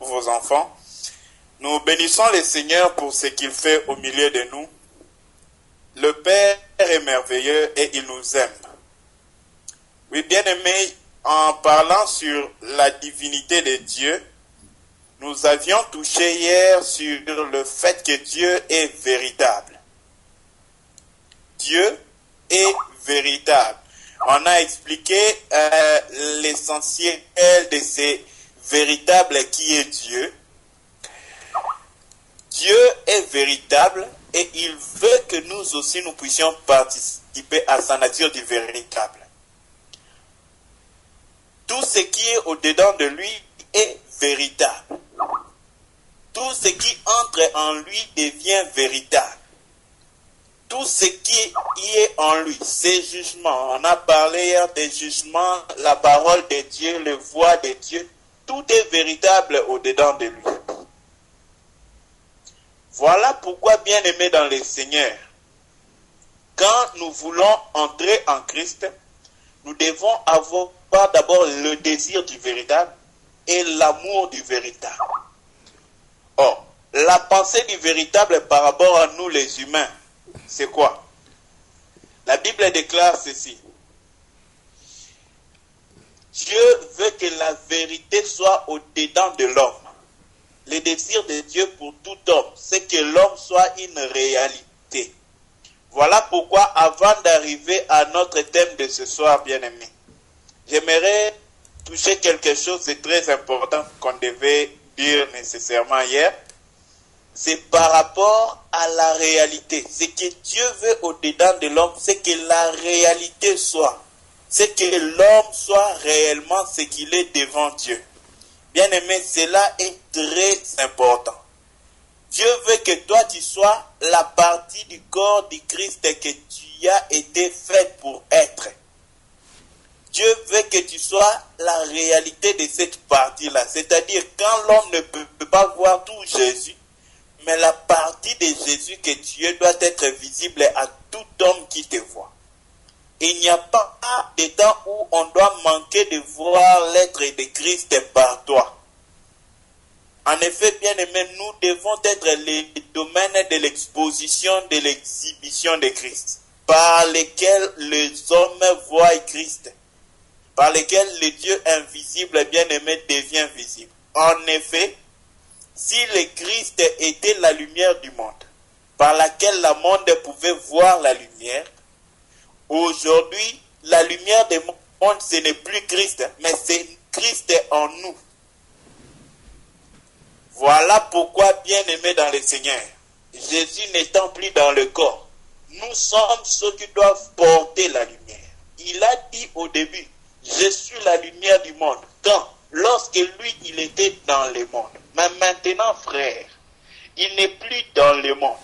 vos enfants. Nous bénissons le Seigneur pour ce qu'il fait au milieu de nous. Le Père est merveilleux et il nous aime. Oui, bien-aimés, en parlant sur la divinité de Dieu, nous avions touché hier sur le fait que Dieu est véritable. Dieu est véritable. On a expliqué l'essentiel de ce véritable qui est Dieu. Dieu est véritable et il veut que nous aussi nous puissions participer à sa nature du véritable. Tout ce qui est au-dedans de lui est véritable. Tout ce qui entre en lui devient véritable. Tout ce qui est en lui, ses jugements, on a parlé hier des jugements, la parole de Dieu, les voix de Dieu, tout est véritable au-dedans de lui. Voilà pourquoi, bien-aimés dans le Seigneur, quand nous voulons entrer en Christ, nous devons avoir d'abord le désir du véritable et l'amour du véritable. Or, la pensée du véritable par rapport à nous les humains, c'est quoi? La Bible déclare ceci. Dieu veut que la vérité soit au-dedans de l'homme. Le désir de Dieu pour tout homme, c'est que l'homme soit une réalité. Voilà pourquoi, avant d'arriver à notre thème de ce soir, bien-aimé, j'aimerais toucher quelque chose de très important qu'on devait dire nécessairement hier. C'est par rapport à la réalité. Ce que Dieu veut au-dedans de l'homme, c'est que la réalité soit. C'est que l'homme soit réellement ce qu'il est devant Dieu. Bien-aimé, cela est très important. Dieu veut que toi, tu sois la partie du corps du Christ que tu as été fait pour être. Dieu veut que tu sois la réalité de cette partie-là. C'est-à-dire, quand l'homme ne peut pas voir tout Jésus, mais la partie de Jésus que tu es doit être visible à tout homme qui te voit. Il n'y a pas de temps où on doit manquer de voir l'être de Christ par toi. En effet, bien-aimés, nous devons être les domaines de l'exposition, de l'exhibition de Christ, par lesquels les hommes voient Christ, par lesquels le Dieu invisible, bien-aimé, devient visible. En effet, si le Christ était la lumière du monde, par laquelle le monde pouvait voir la lumière, aujourd'hui, la lumière du monde, ce n'est plus Christ, mais c'est Christ en nous. Voilà pourquoi, bien-aimés dans le Seigneur, Jésus n'étant plus dans le corps, nous sommes ceux qui doivent porter la lumière. Il a dit au début, je suis la lumière du monde. Quand? Lorsque lui, il était dans le monde. Mais maintenant, frère, il n'est plus dans le monde.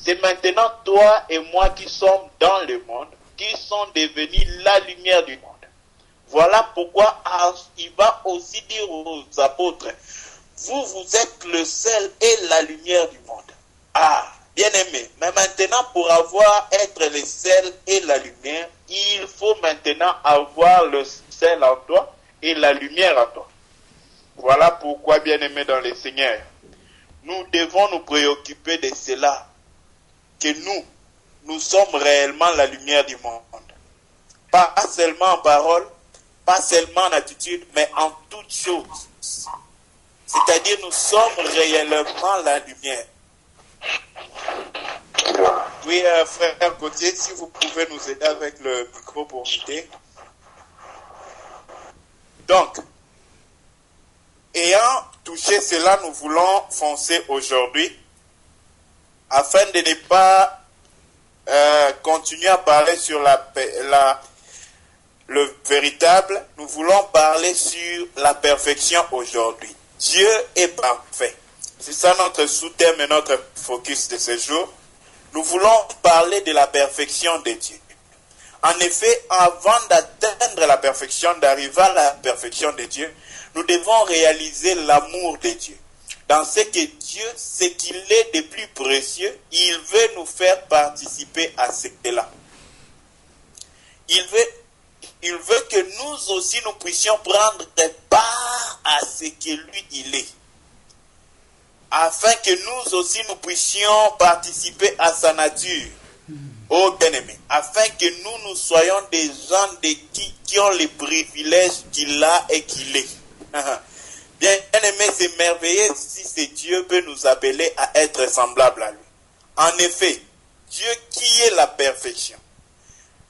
C'est maintenant toi et moi qui sommes dans le monde, qui sont devenus la lumière du monde. Voilà pourquoi il va aussi dire aux apôtres, vous êtes le sel et la lumière du monde. Ah, bien-aimé, mais maintenant pour être le sel et la lumière, il faut maintenant avoir le sel en toi et la lumière en toi. Voilà pourquoi, bien-aimés dans le Seigneur, nous devons nous préoccuper de cela, que nous sommes réellement la lumière du monde. Pas seulement en parole, pas seulement en attitude, mais en toutes choses. C'est-à-dire, nous sommes réellement la lumière. Oui, frère Gauthier, si vous pouvez nous aider avec le micro pour m'aider. Donc, ayant touché cela, nous voulons foncer aujourd'hui afin de ne pas continuer à parler sur le véritable. Nous voulons parler sur la perfection aujourd'hui. Dieu est parfait. C'est ça notre sous-thème et notre focus de ce jour. Nous voulons parler de la perfection de Dieu. En effet, avant d'atteindre la perfection, d'arriver à la perfection de Dieu, nous devons réaliser l'amour de Dieu. Dans ce que Dieu, ce qu'il est de plus précieux, il veut nous faire participer à cela. Il veut que nous aussi nous puissions prendre part à ce que lui il est. afin que nous aussi nous puissions participer à sa nature. Oh bien-aimé, afin que nous soyons des gens qui ont les privilèges qu'il a et qu'il est. Bien-aimé, c'est merveilleux si c'est Dieu peut nous appeler à être semblables à lui. En effet, Dieu qui est la perfection.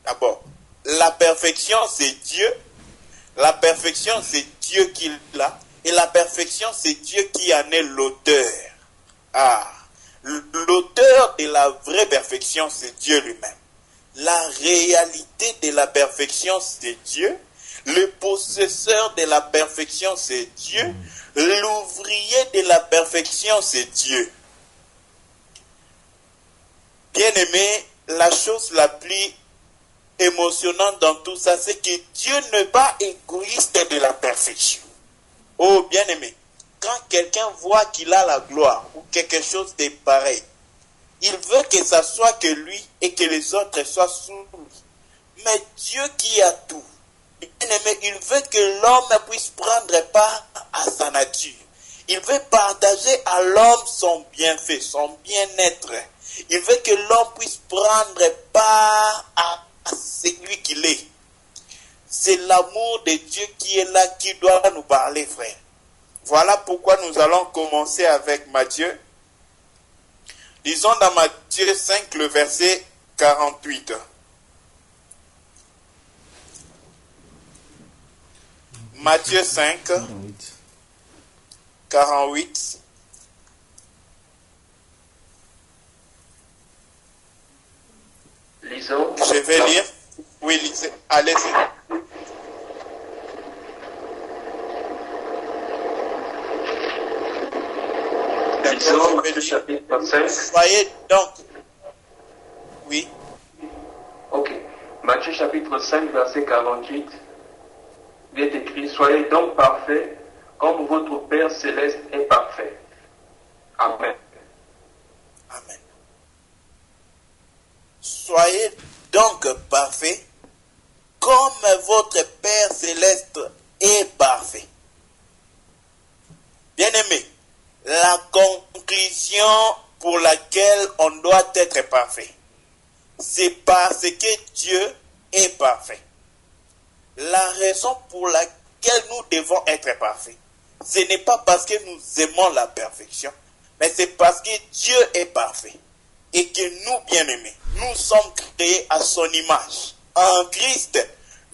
D'abord, la perfection c'est Dieu. La perfection c'est Dieu qui l'a. Et la perfection c'est Dieu qui en est l'auteur. L'auteur de la vraie perfection c'est Dieu lui-même. La réalité de la perfection c'est Dieu. Le possesseur de la perfection c'est Dieu. L'ouvrier de la perfection c'est Dieu. Bien-aimé, la chose la plus émotionnante dans tout ça, c'est que Dieu n'est pas égoïste de la perfection. Oh, bien-aimé, quand quelqu'un voit qu'il a la gloire ou quelque chose de pareil, il veut que ça soit que lui et que les autres soient sous lui. Mais Dieu qui a tout, bien-aimé, il veut que l'homme puisse prendre part à sa nature. Il veut partager à l'homme son bienfait, son bien-être. Il veut que l'homme puisse prendre part à celui qu'il est. C'est l'amour de Dieu qui est là, qui doit nous parler, frère. Voilà pourquoi nous allons commencer avec Matthieu. Disons dans Matthieu 5, le verset 48. Matthieu 5, 48. Lisons. Je vais lire. Oui, lisez. Allez-y. Lisons Matthieu chapitre 5. Soyez donc. Oui. Ok. Matthieu chapitre 5, verset 48. Il est écrit, soyez donc parfaits comme votre Père céleste est parfait. Amen. Amen. Soyez donc parfaits comme votre Père céleste est parfait. Bien-aimé, la conclusion pour laquelle on doit être parfait, c'est parce que Dieu est parfait. La raison pour laquelle nous devons être parfaits, ce n'est pas parce que nous aimons la perfection, mais c'est parce que Dieu est parfait. Et que nous, bien-aimés, nous sommes créés à son image. En Christ,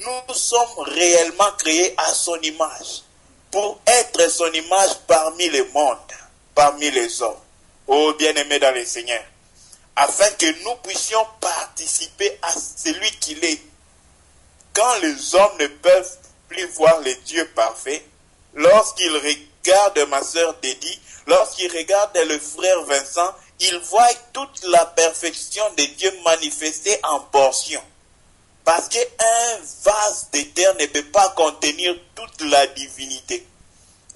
nous sommes réellement créés à son image. Pour être son image parmi les mondes, parmi les hommes. Oh, bien-aimés dans le Seigneur. Afin que nous puissions participer à celui qu'il est. Quand les hommes ne peuvent plus voir le Dieu parfait, lorsqu'ils regardent ma sœur Dédi, lorsqu'ils regardent le frère Vincent, ils voient toute la perfection de Dieu manifestée en portions. Parce qu'un vase de terre ne peut pas contenir toute la divinité.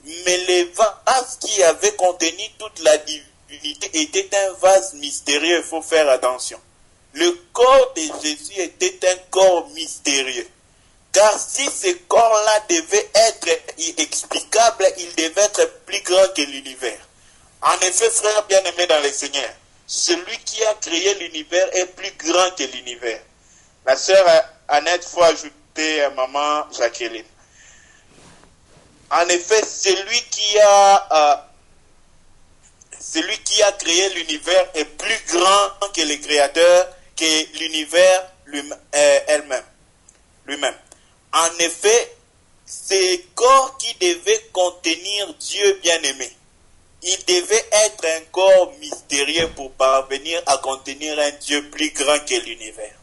Mais le vase qui avait contenu toute la divinité était un vase mystérieux, il faut faire attention. Le corps de Jésus était un corps mystérieux. Car si ce corps-là devait être inexplicable, il devait être plus grand que l'univers. En effet, frère bien-aimé dans le Seigneur, celui qui a créé l'univers est plus grand que l'univers. La sœur Annette faut ajouter à maman Jacqueline. En effet, celui qui a créé l'univers est plus grand que le Créateur, que l'univers lui-même. En effet, ce corps qui devait contenir Dieu bien-aimé, il devait être un corps mystérieux pour parvenir à contenir un Dieu plus grand que l'univers.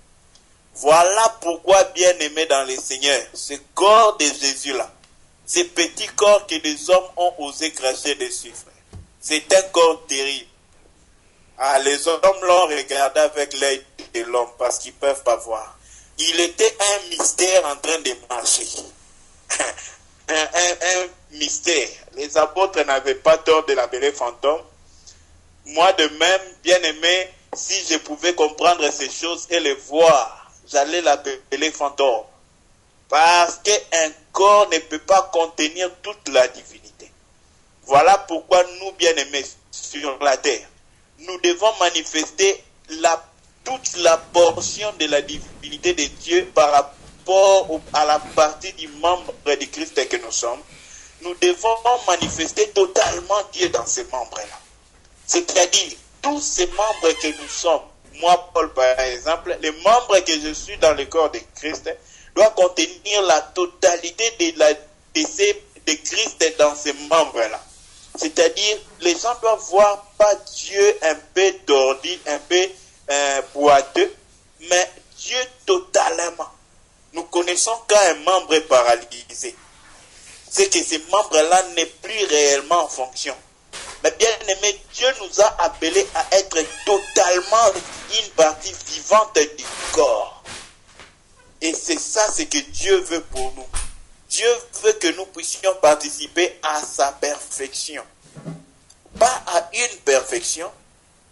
Voilà pourquoi, bien-aimé dans le Seigneur, ce corps de Jésus-là, ce petit corps que les hommes ont osé cracher dessus, frère, c'est un corps terrible. Les hommes l'ont regardé avec l'œil de l'homme parce qu'ils ne peuvent pas voir. Il était un mystère en train de marcher. un mystère. Les apôtres n'avaient pas tort de l'appeler fantôme. Moi de même, bien aimé, si je pouvais comprendre ces choses et les voir, j'allais l'appeler fantôme. Parce qu'un corps ne peut pas contenir toute la divinité. Voilà pourquoi nous, bien aimés, sur la terre, nous devons manifester toute la portion de la divinité de Dieu par rapport à la partie du membre de Christ que nous sommes. Nous devons manifester totalement Dieu dans ces membres-là. C'est-à-dire, tous ces membres que nous sommes, moi, Paul, par exemple, les membres que je suis dans le corps de Christ, doit contenir la totalité de Christ dans ces membres-là. C'est-à-dire, les gens doivent voir pas Dieu un peu tordu, un peu boiteux, mais Dieu totalement. Nous connaissons qu'un membre est paralysé. C'est que ce membre-là n'est plus réellement en fonction. Mais bien aimé, Dieu nous a appelés à être totalement une partie vivante du corps. Et c'est ça ce que Dieu veut pour nous. Dieu veut que nous puissions participer à sa perfection. Pas à une perfection,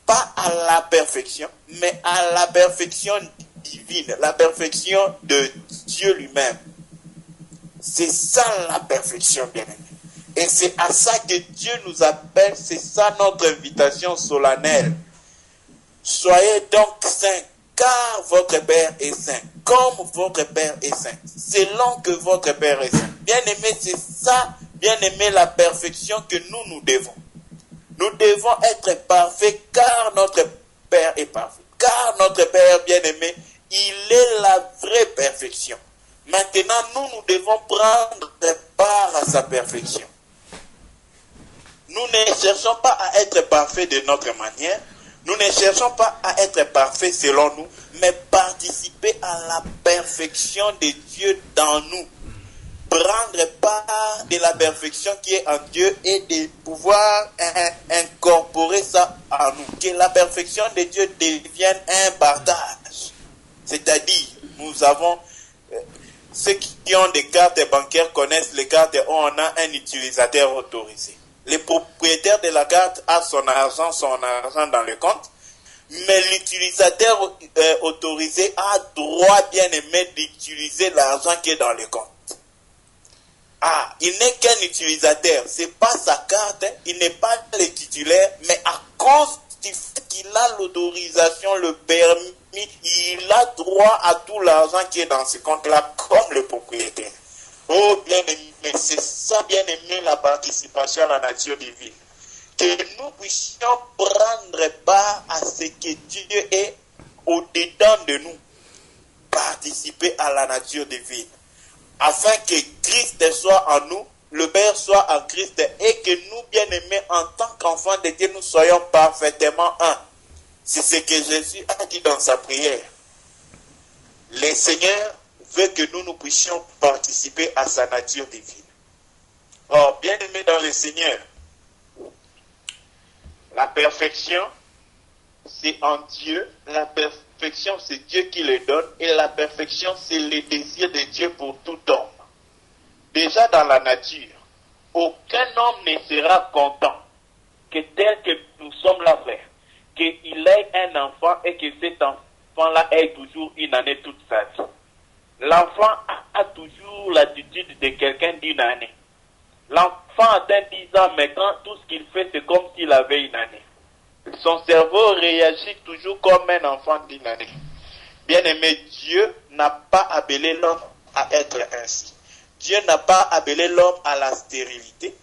pas à la perfection, mais à la perfection divine, la perfection de Dieu lui-même. C'est ça la perfection, bien-aimé. Et c'est à ça que Dieu nous appelle, c'est ça notre invitation solennelle. Soyez donc saints, car votre Père est saint, comme votre Père est saint, selon que votre Père est saint. Bien-aimé, c'est ça, bien-aimé, la perfection que nous devons. Nous devons être parfaits, car notre Père est parfait. Car notre Père, bien-aimé, il est la vraie perfection. Maintenant, nous devons prendre part à sa perfection. Nous ne cherchons pas à être parfaits de notre manière. Nous ne cherchons pas à être parfaits selon nous, mais participer à la perfection de Dieu dans nous. Prendre part de la perfection qui est en Dieu et de pouvoir incorporer ça en nous. Que la perfection de Dieu devienne un partage. C'est-à-dire, nous avons... ceux qui ont des cartes bancaires connaissent les cartes où on a un utilisateur autorisé. Le propriétaire de la carte a son argent dans le compte, mais l'utilisateur autorisé a droit, bien aimé, d'utiliser l'argent qui est dans le compte. Ah, il n'est qu'un utilisateur, c'est pas sa carte, il n'est pas le titulaire, mais à cause du fait qu'il a l'autorisation, le permis, il a droit à tout l'argent qui est dans ce compte-là, comme le propriétaire. Oh, bien-aimé, c'est ça, bien-aimé, la participation à la nature divine. Que nous puissions prendre part à ce que Dieu est au-dedans de nous. Participer à la nature divine. Afin que Christ soit en nous, le Père soit en Christ, et que nous, bien-aimés, en tant qu'enfants de Dieu, nous soyons parfaitement un. C'est ce que Jésus a dit dans sa prière. Le Seigneur veut que nous puissions participer à sa nature divine. Or, bien-aimés dans le Seigneur, la perfection, c'est en Dieu. La perfection, c'est Dieu qui le donne. Et la perfection, c'est le désir de Dieu pour tout homme. Déjà dans la nature, aucun homme ne sera content que tel que nous sommes là, frère, qu'il ait un enfant et que cet enfant-là ait toujours une année toute sa vie. L'enfant a toujours l'attitude de quelqu'un d'une année. L'enfant atteint 10 ans, mais quand tout ce qu'il fait, c'est comme s'il avait une année. Son cerveau réagit toujours comme un enfant d'une année. Bien-aimé, Dieu n'a pas appelé l'homme à être ainsi. Dieu n'a pas appelé l'homme à la stérilité.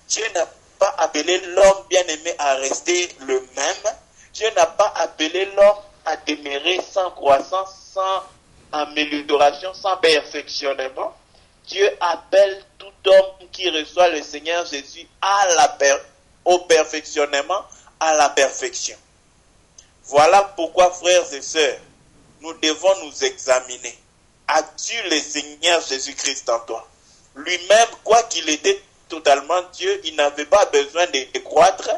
Dieu n'a pas appelé l'homme, bien-aimé, à rester le même. Dieu n'a pas appelé l'homme à demeurer sans croissance, sans amélioration, sans perfectionnement. Dieu appelle tout homme qui reçoit le Seigneur Jésus au perfectionnement, à la perfection. Voilà pourquoi, frères et sœurs, nous devons nous examiner. As-tu le Seigneur Jésus-Christ en toi? Lui-même, quoi qu'il était totalement Dieu, il n'avait pas besoin de croître.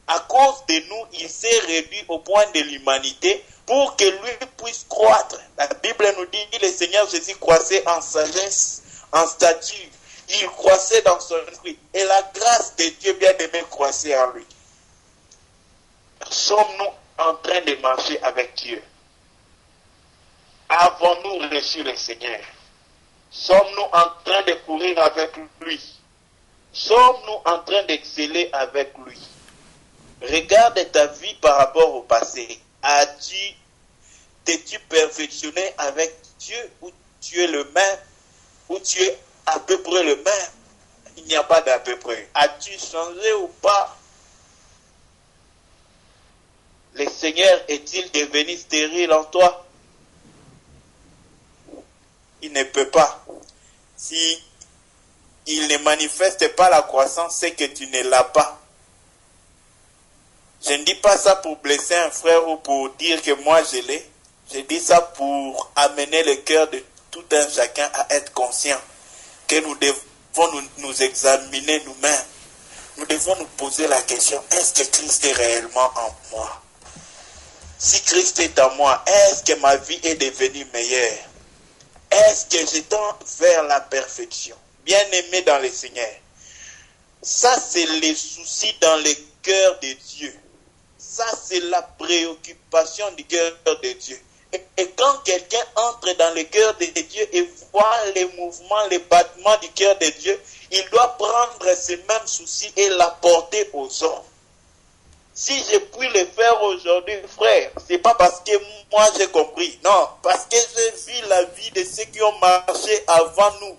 À cause de nous, il s'est réduit au point de l'humanité pour que lui puisse croître. La Bible nous dit que le Seigneur Jésus croissait en sagesse, en stature. Il croissait dans son esprit. Et la grâce de Dieu bien-aimé croissait en lui. Sommes-nous en train de marcher avec Dieu? Avons-nous reçu le Seigneur? Sommes-nous en train de courir avec lui? Sommes-nous en train d'exceller avec lui? Regarde ta vie par rapport au passé. T'es-tu perfectionné avec Dieu ou tu es le même, ou tu es à peu près le même? Il n'y a pas d'à peu près. As-tu changé ou pas? Le Seigneur est-il devenu stérile en toi? Il ne peut pas. Si il ne manifeste pas la croissance, c'est que tu ne l'as pas. Je ne dis pas ça pour blesser un frère ou pour dire que moi je l'ai. Je dis ça pour amener le cœur de tout un chacun à être conscient que nous devons nous examiner nous-mêmes. Nous devons nous poser la question, est-ce que Christ est réellement en moi? Si Christ est en moi, est-ce que ma vie est devenue meilleure? Est-ce que je tends vers la perfection? Bien-aimé dans le Seigneur. Ça, c'est les soucis dans le cœur de Dieu. Ça, c'est la préoccupation du cœur de Dieu. Et quand quelqu'un entre dans le cœur de Dieu et voit les mouvements, les battements du cœur de Dieu, il doit prendre ces mêmes soucis et l'apporter aux hommes. Si je puis le faire aujourd'hui, frère, c'est pas parce que moi j'ai compris. Non, parce que j'ai vu la vie de ceux qui ont marché avant nous.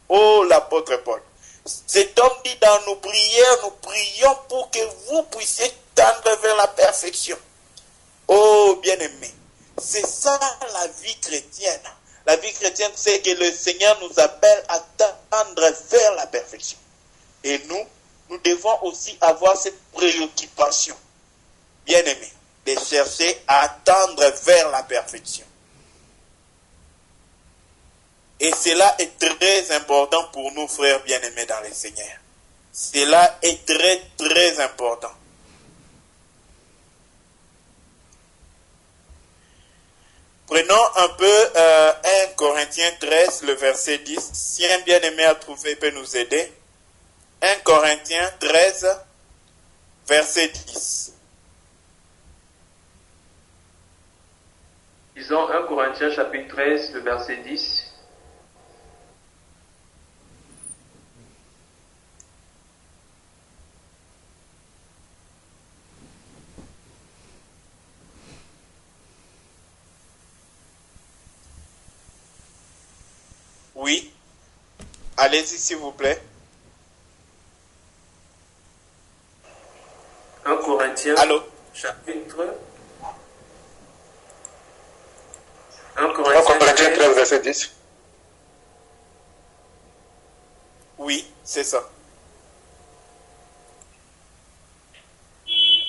Oh, l'apôtre Paul. Cet homme dit dans nos prières, nous prions pour que vous puissiez tendre vers la perfection. Oh, bien-aimé. C'est ça la vie chrétienne. La vie chrétienne, c'est que le Seigneur nous appelle à tendre vers la perfection. Et nous devons aussi avoir cette préoccupation, bien-aimé, de chercher à tendre vers la perfection. Et cela est très important pour nous, frères bien-aimés dans le Seigneur. Cela est très, très important. Prenons un peu 1 Corinthiens 13, le verset 10. Si un bien-aimé a trouvé peut nous aider. 1 Corinthiens 13, verset 10. Disons 1 Corinthiens chapitre 13, le verset 10. Oui. Allez-y, s'il vous plaît. 1 Corinthiens, Allô? chapitre 1 Corinthiens 13, verset 10. Oui, c'est ça.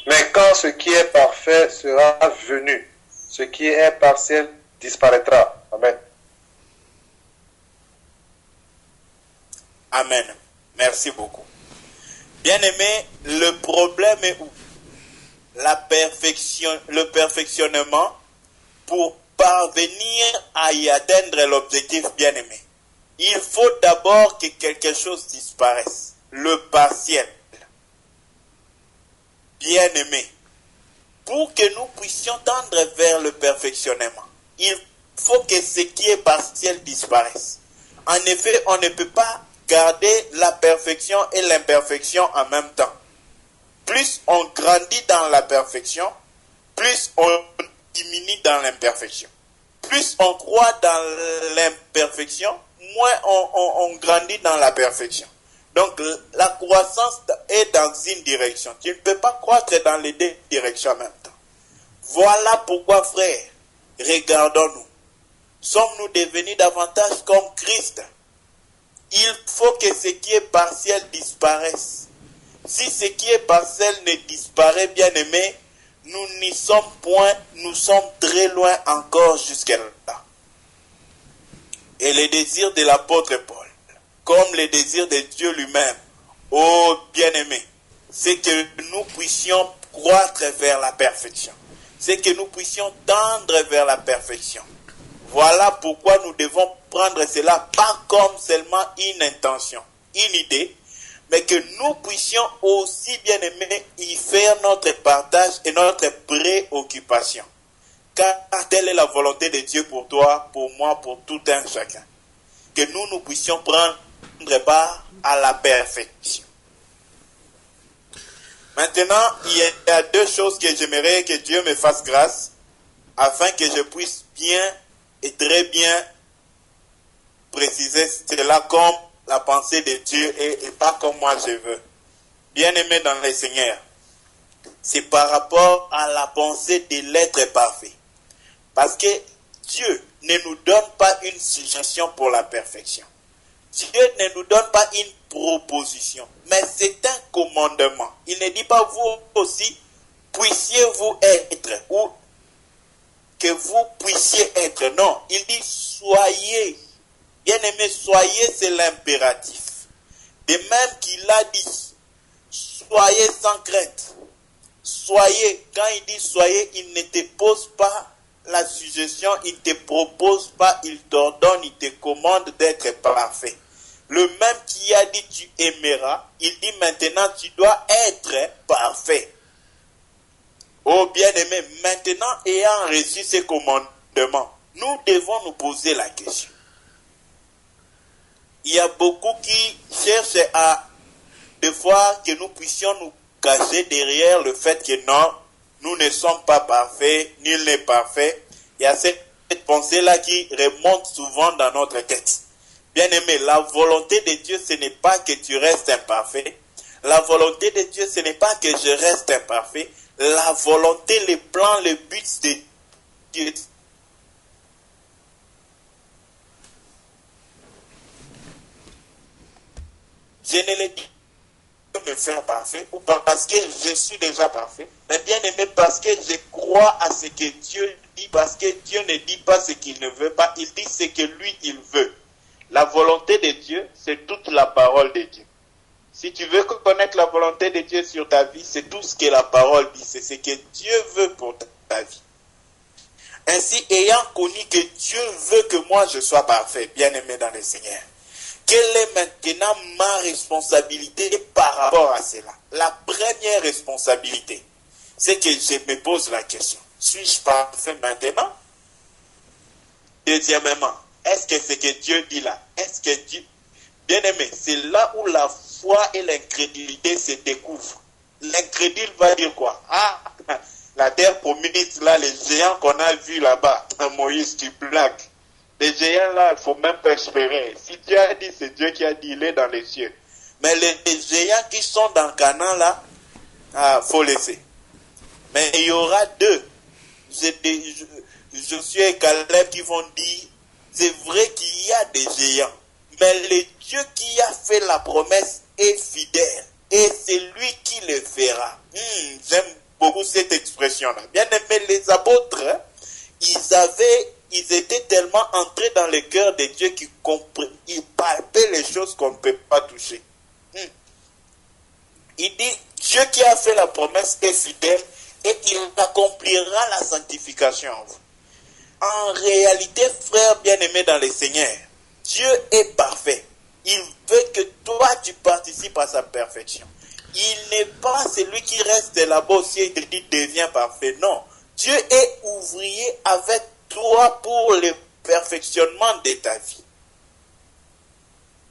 Mais quand ce qui est parfait sera venu, ce qui est partiel disparaîtra. Amen. Amen. Merci beaucoup. Bien-aimé, le problème est où? Le perfectionnement pour parvenir à y atteindre l'objectif, bien-aimé. Il faut d'abord que quelque chose disparaisse. Le partiel. Bien-aimé. Pour que nous puissions tendre vers le perfectionnement, il faut que ce qui est partiel disparaisse. En effet, on ne peut pas garder la perfection et l'imperfection en même temps. Plus on grandit dans la perfection, plus on diminue dans l'imperfection. Plus on croit dans l'imperfection, moins on grandit dans la perfection. Donc la croissance est dans une direction. Tu ne peux pas croître dans les deux directions en même temps. Voilà pourquoi, frère, regardons-nous. Sommes-nous devenus davantage comme Christ? Il faut que ce qui est partiel disparaisse. Si ce qui est partiel ne disparaît, bien aimé, nous n'y sommes point, nous sommes très loin encore jusque-là. Et le désir de l'apôtre Paul, comme le désir de Dieu lui-même, oh bien-aimé, c'est que nous puissions croître vers la perfection. C'est que nous puissions tendre vers la perfection. Voilà pourquoi nous devons prendre cela pas comme seulement une intention, une idée, mais que nous puissions aussi, bien aimés, y faire notre partage et notre préoccupation. Car telle est la volonté de Dieu pour toi, pour moi, pour tout un chacun. Que nous puissions prendre part à la perfection. Maintenant, il y a deux choses que j'aimerais que Dieu me fasse grâce afin que je puisse bien et très bien préciser cela comme la pensée de Dieu et pas comme moi je veux. Bien-aimé dans le Seigneur, c'est par rapport à la pensée de l'être parfait. Parce que Dieu ne nous donne pas une suggestion pour la perfection. Dieu ne nous donne pas une proposition, mais c'est un commandement. Il ne dit pas vous aussi, puissiez-vous être, ou que vous puissiez être. Non, il dit soyez. Bien-aimé, soyez, c'est l'impératif. De même qu'il a dit, soyez sans crainte. Soyez, quand il dit soyez, il ne te pose pas la suggestion, il ne te propose pas, il t'ordonne, il te commande d'être parfait. Le même qui a dit tu aimeras, il dit maintenant tu dois être parfait. Oh bien-aimé, maintenant ayant reçu ces commandements, nous devons nous poser la question. Il y a beaucoup qui cherchent à, des fois, que nous puissions nous cacher derrière le fait que non, nous ne sommes pas parfaits, nul n'est parfait. Il y a cette pensée-là qui remonte souvent dans notre tête. Bien-aimé, la volonté de Dieu, ce n'est pas que tu restes imparfait. La volonté de Dieu, ce n'est pas que je reste imparfait. La volonté, les plans, le but de Dieu. Je ne le dis pas me faire parfait ou pas parce que je suis déjà parfait, mais bien aimé parce que je crois à ce que Dieu dit, parce que Dieu ne dit pas ce qu'il ne veut pas, il dit ce que lui il veut. La volonté de Dieu, c'est toute la parole de Dieu. Si tu veux connaître la volonté de Dieu sur ta vie, c'est tout ce que la parole dit, c'est ce que Dieu veut pour ta vie. Ainsi, ayant connu que Dieu veut que moi je sois parfait, bien aimé dans le Seigneur, quelle est maintenant ma responsabilité par rapport à cela? La première responsabilité, c'est que je me pose la question, suis-je parfait maintenant? Deuxièmement, est-ce que ce que Dieu dit là, est-ce que Dieu... Bien-aimé, c'est là où la foi et l'incrédulité se découvrent. L'incrédule va dire quoi? Ah, la terre promise là, les géants qu'on a vus là-bas, Moïse, tu blagues. Les géants là, il ne faut même pas espérer. Si Dieu a dit, c'est Dieu qui a dit, il est dans les cieux. Mais les géants qui sont dans Canaan là, faut laisser. Mais il y aura deux. Josué et Caleb qui vont dire, c'est vrai qu'il y a des géants. Mais le Dieu qui a fait la promesse est fidèle. Et c'est lui qui le fera. J'aime beaucoup cette expression-là. Bien aimé, les apôtres, hein, ils étaient tellement entrés dans le cœur de Dieu qu'ils palpaient les choses qu'on ne peut pas toucher. Il dit, Dieu qui a fait la promesse est fidèle et il accomplira la sanctification en vous. En réalité, frère bien-aimé dans le Seigneur, Dieu est parfait. Il veut que toi, tu participes à sa perfection. Il n'est pas celui qui reste là-bas aussi et te dit, deviens parfait. Non. Dieu est ouvrier avec toi pour le perfectionnement de ta vie.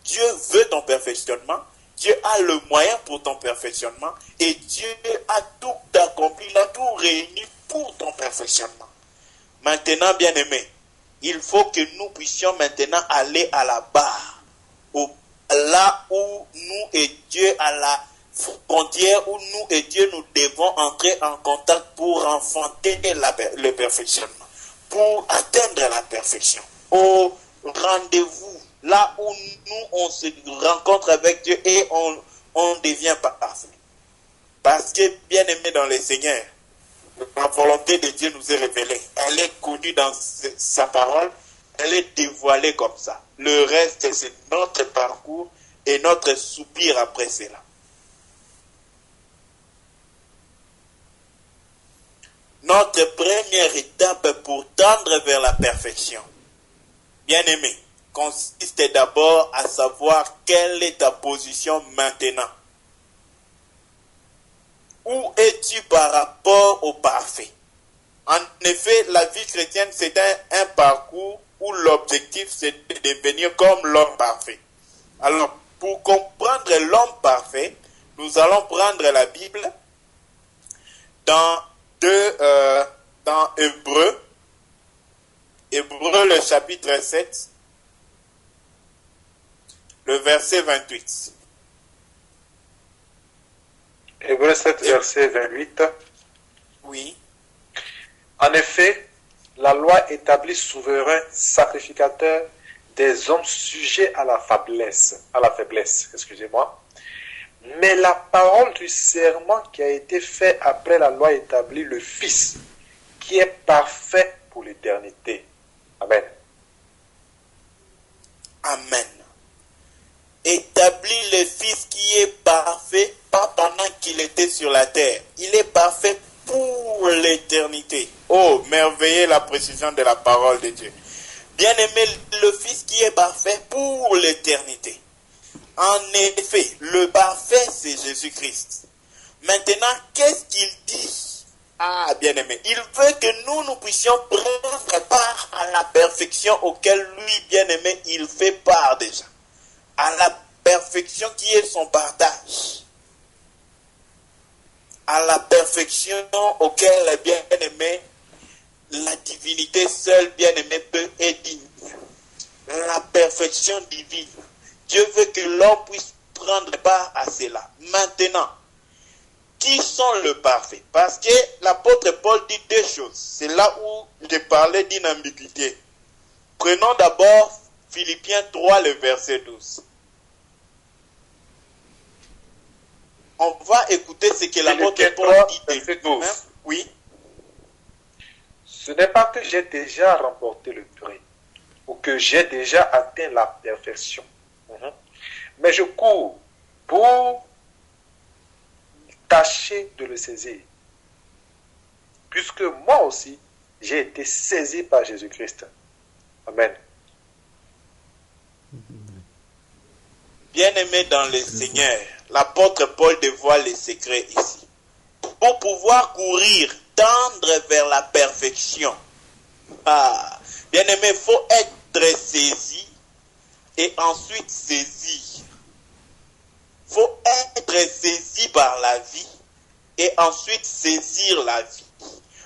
Dieu veut ton perfectionnement. Dieu a le moyen pour ton perfectionnement. Et Dieu a tout accompli, il a tout réuni pour ton perfectionnement. Maintenant, bien-aimé, il faut que nous puissions maintenant aller à la barre, là où nous et Dieu, à la frontière où nous et Dieu, nous devons entrer en contact pour enfanter le perfectionnement, pour atteindre la perfection. Au rendez-vous, là où nous, on se rencontre avec Dieu et on devient parfait. Parce que, bien aimé dans le Seigneur, la volonté de Dieu nous est révélée. Elle est connue dans sa parole. Elle est dévoilée comme ça. Le reste, c'est notre parcours et notre soupir après cela. Notre première étape pour tendre vers la perfection, bien-aimé, consiste d'abord à savoir quelle est ta position maintenant. Où es-tu par rapport au parfait? En effet, la vie chrétienne, c'est un parcours où l'objectif, c'est de devenir comme l'homme parfait. Alors, pour comprendre l'homme parfait, nous allons prendre la Bible dans dans Hébreu, le chapitre 7, le verset 28. Hébreu 7, verset 28. Oui. En effet, la loi établit souverain sacrificateur des hommes sujets à la faiblesse, excusez-moi. Mais la parole du serment qui a été fait après la loi établit le Fils, qui est parfait pour l'éternité. Amen. Amen. Établit le Fils qui est parfait, pas pendant qu'il était sur la terre. Il est parfait pour l'éternité. Oh, merveilleux la précision de la parole de Dieu. Bien-aimé, le Fils qui est parfait pour l'éternité. En effet, le parfait, c'est Jésus-Christ. Maintenant, qu'est-ce qu'il dit? Ah, bien-aimé, il veut que nous puissions prendre part à la perfection auquel lui, bien-aimé, il fait part déjà. À la perfection qui est son partage. À la perfection auquel, bien-aimé, la divinité seule, bien-aimé, peut être digne. La perfection divine. Dieu veut que l'homme puisse prendre part à cela. Maintenant, qui sont le parfait? Parce que l'apôtre Paul dit deux choses. C'est là où je parlais d'une ambiguïté. Prenons d'abord Philippiens 3, le verset 12. On va écouter ce que l'apôtre Paul dit de lui-même. Oui. Ce n'est pas que j'ai déjà remporté le prix ou que j'ai déjà atteint la perfection. Mais je cours pour tâcher de le saisir. Puisque moi aussi, j'ai été saisi par Jésus-Christ. Amen. Bien-aimé dans le Seigneur, l'apôtre Paul dévoile les secrets ici. Pour pouvoir courir, tendre vers la perfection. Ah, bien-aimé, il faut être saisi et ensuite saisir. Il faut être saisi par la vie et ensuite saisir la vie.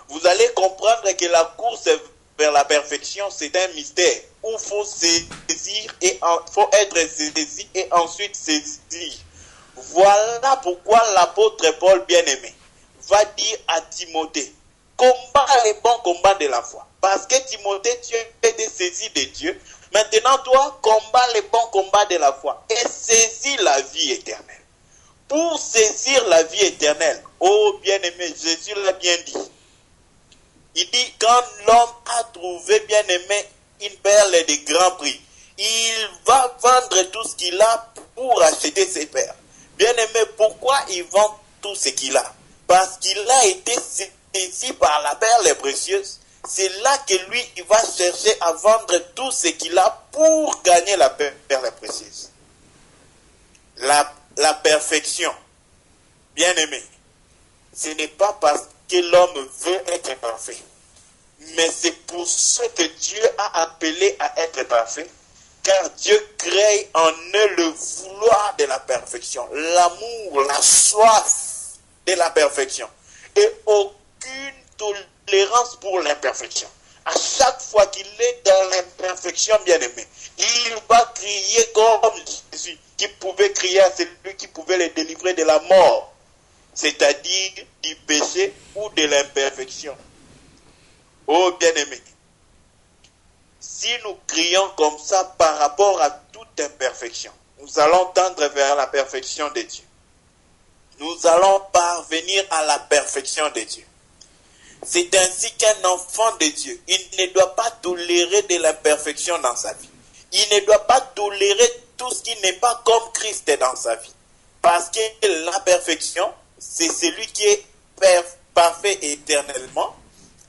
Vous allez comprendre que la course vers la perfection, c'est un mystère où il faut saisir et faut être saisi et ensuite saisir. Voilà pourquoi l'apôtre Paul bien-aimé va dire à Timothée, combat les bons combats de la foi. Parce que Timothée, tu as été saisi de Dieu. Maintenant, toi, combat les bons combats de la foi et saisis la vie éternelle. Pour saisir la vie éternelle, oh bien-aimé, Jésus l'a bien dit. Il dit, quand l'homme a trouvé, bien-aimé, une perle de grand prix, il va vendre tout ce qu'il a pour acheter ses perles. Bien-aimé, pourquoi il vend tout ce qu'il a? Parce qu'il a été saisi par la perle précieuse. C'est là que lui, il va chercher à vendre tout ce qu'il a pour gagner la perle précieuse. La perfection, bien-aimé, ce n'est pas parce que l'homme veut être parfait, mais c'est pour ce que Dieu a appelé à être parfait, car Dieu crée en eux le vouloir de la perfection, l'amour, la soif de la perfection, et aucune tolérance pour l'imperfection. À chaque fois qu'il est dans l'imperfection, bien-aimé, il va crier comme Jésus, qui pouvait crier à celui qui pouvait le délivrer de la mort, c'est-à-dire du péché ou de l'imperfection. Oh bien-aimé, si nous crions comme ça par rapport à toute imperfection, nous allons tendre vers la perfection de Dieu. Nous allons parvenir à la perfection de Dieu. C'est ainsi qu'un enfant de Dieu, il ne doit pas tolérer de l'imperfection dans sa vie. Il ne doit pas tolérer tout ce qui n'est pas comme Christ dans sa vie. Parce que la perfection, c'est celui qui est parfait éternellement.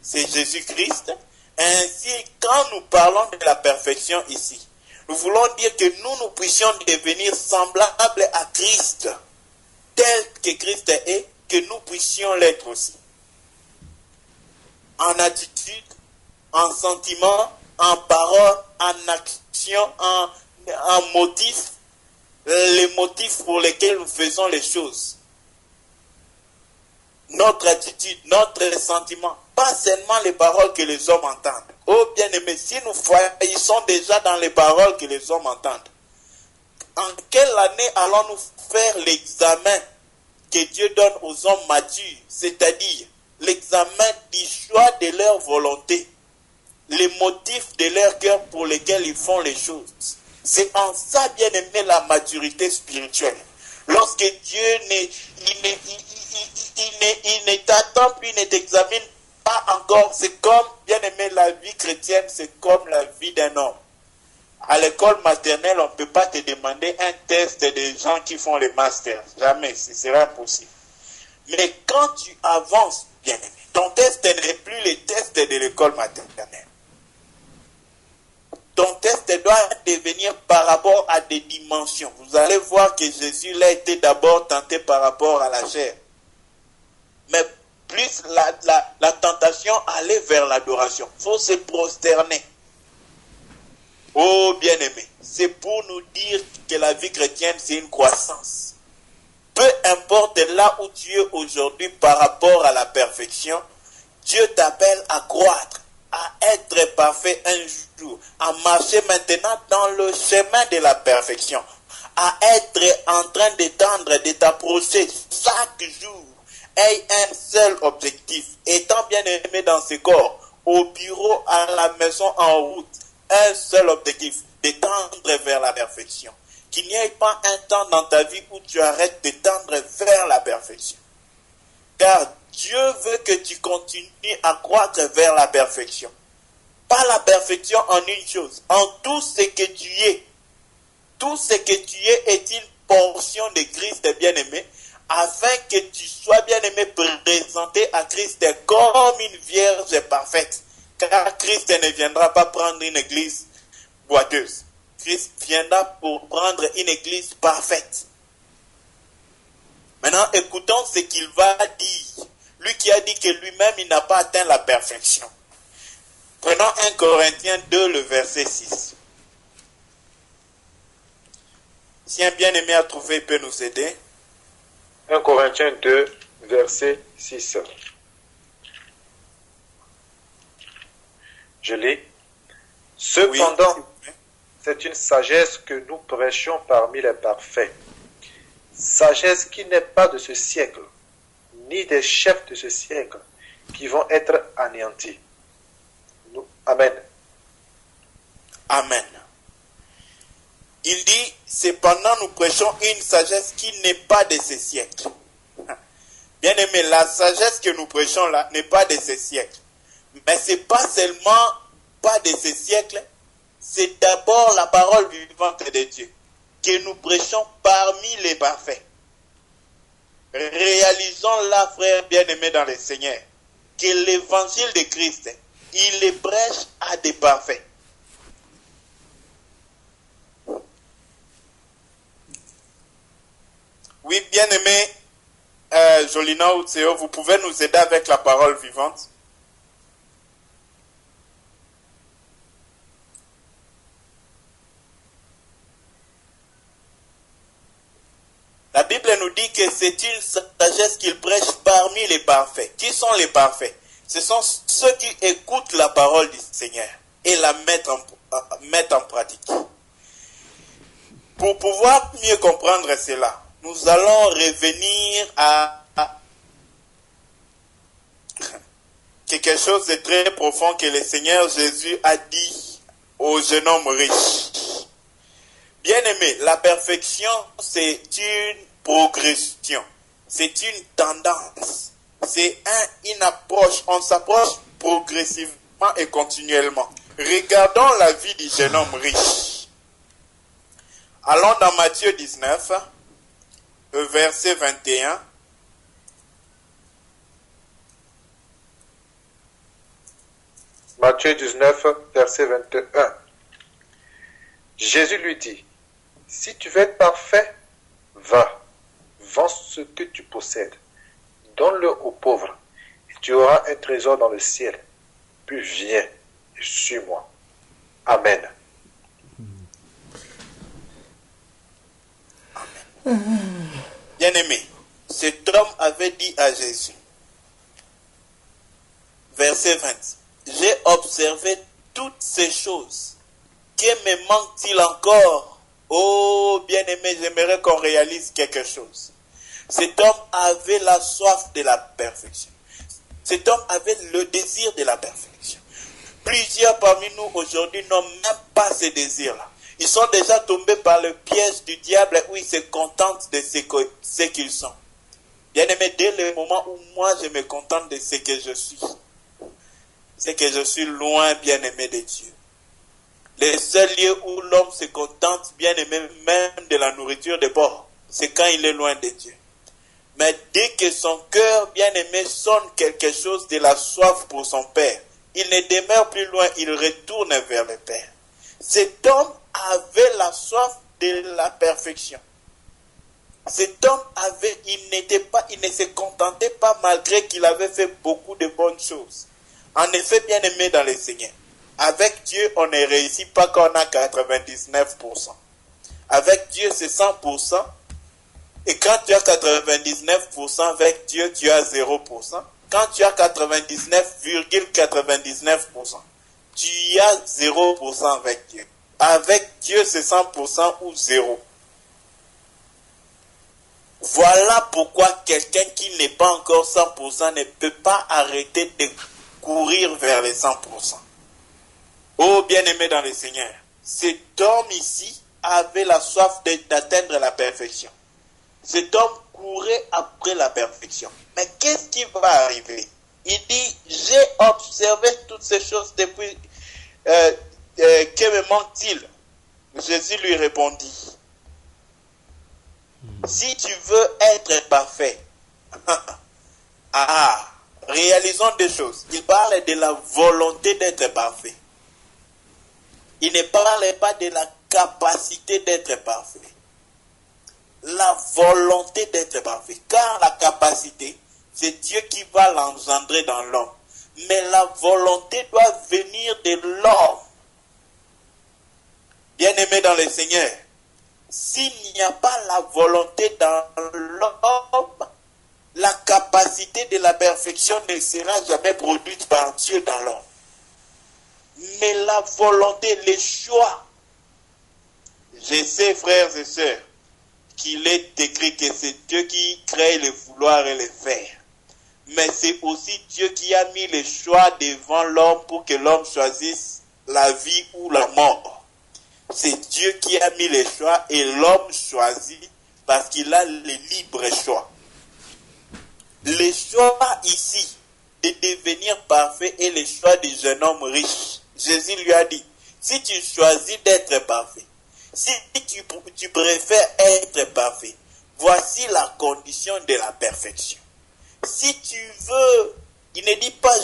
C'est Jésus-Christ. Ainsi, quand nous parlons de la perfection ici, nous voulons dire que nous puissions devenir semblables à Christ, tel que Christ est, que nous puissions l'être aussi. En attitude, en sentiment, en parole, en action, en motif, les motifs pour lesquels nous faisons les choses. notre attitude, notre sentiment, pas seulement les paroles que les hommes entendent. Oh bien-aimés, si nous faillissons déjà dans les paroles que les hommes entendent, en quelle année allons-nous faire l'examen que Dieu donne aux hommes matures, c'est-à-dire l'examen du choix de leur volonté, les motifs de leur cœur pour lesquels ils font les choses. C'est en ça, bien-aimé, la maturité spirituelle. Lorsque Dieu ne t'attend puis ne t'examine pas encore, c'est comme, bien-aimé, la vie chrétienne, c'est comme la vie d'un homme. À l'école maternelle, on ne peut pas te demander un test des gens qui font les masters. Jamais, ce sera impossible. Mais quand tu avances, bien-aimé, ton test n'est plus le test de l'école maternelle. Ton test doit devenir par rapport à des dimensions. Vous allez voir que Jésus l'a été d'abord tenté par rapport à la chair. Mais plus la tentation allait vers l'adoration. Il faut se prosterner. Oh bien-aimé, c'est pour nous dire que la vie chrétienne, c'est une croissance. Peu importe là où tu es aujourd'hui par rapport à la perfection, Dieu t'appelle à croître, à être parfait un jour, à marcher maintenant dans le chemin de la perfection, à être en train d'étendre, de t'approcher chaque jour. Aie un seul objectif, étant bien aimé dans ce corps, au bureau, à la maison, en route, un seul objectif, d'étendre vers la perfection. Qu'il n'y ait pas un temps dans ta vie où tu arrêtes d'étendre vers la perfection. Car Dieu veut que tu continues à croître vers la perfection. Pas la perfection en une chose, en tout ce que tu es. Tout ce que tu es est une portion de Christ bien-aimé, afin que tu sois bien-aimé présenté à Christ comme une vierge parfaite. Car Christ ne viendra pas prendre une église boiteuse. Christ viendra pour prendre une église parfaite. Maintenant, écoutons ce qu'il va dire. Lui qui a dit que lui-même, il n'a pas atteint la perfection. Prenons 1 Corinthiens 2, le verset 6. Si un bien-aimé a trouvé, il peut nous aider. 1 Corinthiens 2, verset 6. Je lis. Cependant, oui, c'est une sagesse que nous prêchons parmi les parfaits. Sagesse qui n'est pas de ce siècle, ni des chefs de ce siècle, qui vont être anéantis. Amen. Amen. Il dit, cependant nous prêchons une sagesse qui n'est pas de ce siècle. Bien aimé, la sagesse que nous prêchons là n'est pas de ce siècle. Mais ce n'est pas seulement pas de ce siècle, c'est d'abord la parole vivante de Dieu que nous prêchons parmi les parfaits. Réalisons-la, frère bien-aimé dans le Seigneur, que l'évangile de Christ, il les prêche à des parfaits. Oui, bien-aimé, Jolina Outseo, vous pouvez nous aider avec la parole vivante? La Bible nous dit que c'est une sagesse qu'il prêche parmi les parfaits. Qui sont les parfaits? Ce sont ceux qui écoutent la parole du Seigneur et la mettent en pratique. Pour pouvoir mieux comprendre cela, nous allons revenir à quelque chose de très profond que le Seigneur Jésus a dit au jeune homme riche. Bien-aimé, la perfection, c'est une progression, c'est une tendance, c'est une approche, on s'approche progressivement et continuellement. Regardons la vie du jeune homme riche. Allons dans Matthieu 19, verset 21. Matthieu 19, verset 21. Jésus lui dit, si tu veux être parfait, va, vends ce que tu possèdes, donne-le aux pauvres, et tu auras un trésor dans le ciel. Puis viens et suis-moi. Amen. Bien-aimé, cet homme avait dit à Jésus, Verset 20. J'ai observé toutes ces choses. Que me manque-t-il encore? Oh, bien-aimé, j'aimerais qu'on réalise quelque chose. Cet homme avait la soif de la perfection. Cet homme avait le désir de la perfection. Plusieurs parmi nous aujourd'hui n'ont même pas ce désir-là. Ils sont déjà tombés par le piège du diable où ils se contentent de ce qu'ils sont. Bien-aimé, dès le moment où moi je me contente de ce que je suis, c'est que je suis loin, bien-aimé de Dieu. Le seul lieu où l'homme se contente, bien-aimé, même de la nourriture de bord, c'est quand il est loin de Dieu. Mais dès que son cœur, bien-aimé, sonne quelque chose de la soif pour son Père, il ne demeure plus loin, il retourne vers le Père. Cet homme avait la soif de la perfection. Cet homme il ne se contentait pas malgré qu'il avait fait beaucoup de bonnes choses. En effet, bien-aimé dans le Seigneur, avec Dieu, on ne réussit pas quand on a 99%. Avec Dieu, c'est 100%. Et quand tu as 99% avec Dieu, tu as 0%. Quand tu as 99,99%, tu as 0% avec Dieu. Avec Dieu, c'est 100% ou 0. Voilà pourquoi quelqu'un qui n'est pas encore 100% ne peut pas arrêter de courir vers les 100%. Oh, bien-aimé dans le Seigneur, cet homme ici avait la soif d'atteindre la perfection. Cet homme courait après la perfection. Mais qu'est-ce qui va arriver? Il dit, j'ai observé toutes ces choses depuis... que me manque-t-il? Jésus lui répondit, si tu veux être parfait, réalisons des choses. Il parle de la volonté d'être parfait. Il ne parle pas de la capacité d'être parfait. La volonté d'être parfait. Car la capacité, c'est Dieu qui va l'engendrer dans l'homme. Mais la volonté doit venir de l'homme. Bien-aimé dans le Seigneur, s'il n'y a pas la volonté dans l'homme, la capacité de la perfection ne sera jamais produite par Dieu dans l'homme. Mais la volonté, le choix. Je sais, frères et sœurs, qu'il est écrit que c'est Dieu qui crée le vouloir et le faire. Mais c'est aussi Dieu qui a mis le choix devant l'homme pour que l'homme choisisse la vie ou la mort. C'est Dieu qui a mis le choix et l'homme choisit parce qu'il a le libre choix. Le choix ici de devenir parfait est le choix du jeune homme riche. Jésus lui a dit, si tu choisis d'être parfait, si tu préfères être parfait, voici la condition de la perfection. Si tu veux, il ne dit pas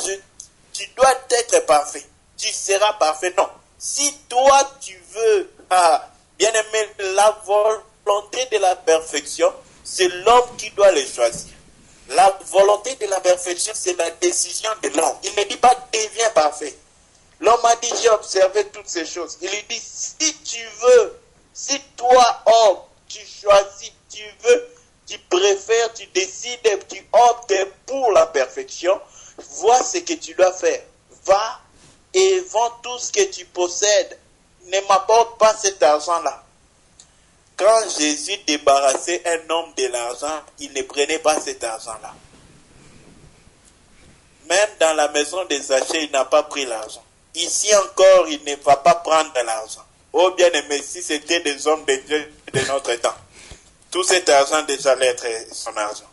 tu dois être parfait, tu seras parfait, non. Si toi tu veux, bien aimé, la volonté de la perfection, c'est l'homme qui doit le choisir. La volonté de la perfection, c'est la décision de l'homme. Il ne dit pas deviens parfait. L'homme a dit j'ai observé toutes ces choses. Il lui dit si tu veux, si toi homme, tu choisis, tu veux, tu préfères, tu décides, tu optes pour la perfection, vois ce que tu dois faire. Va et vends tout ce que tu possèdes. Ne m'apporte pas cet argent-là. Quand Jésus débarrassait un homme de l'argent, il ne prenait pas cet argent-là. Même dans la maison des Zachée, il n'a pas pris l'argent. Ici encore, il ne va pas prendre l'argent. Oh bien aimé, si c'était des hommes de Dieu de notre temps, tout cet argent déjà allait être son argent.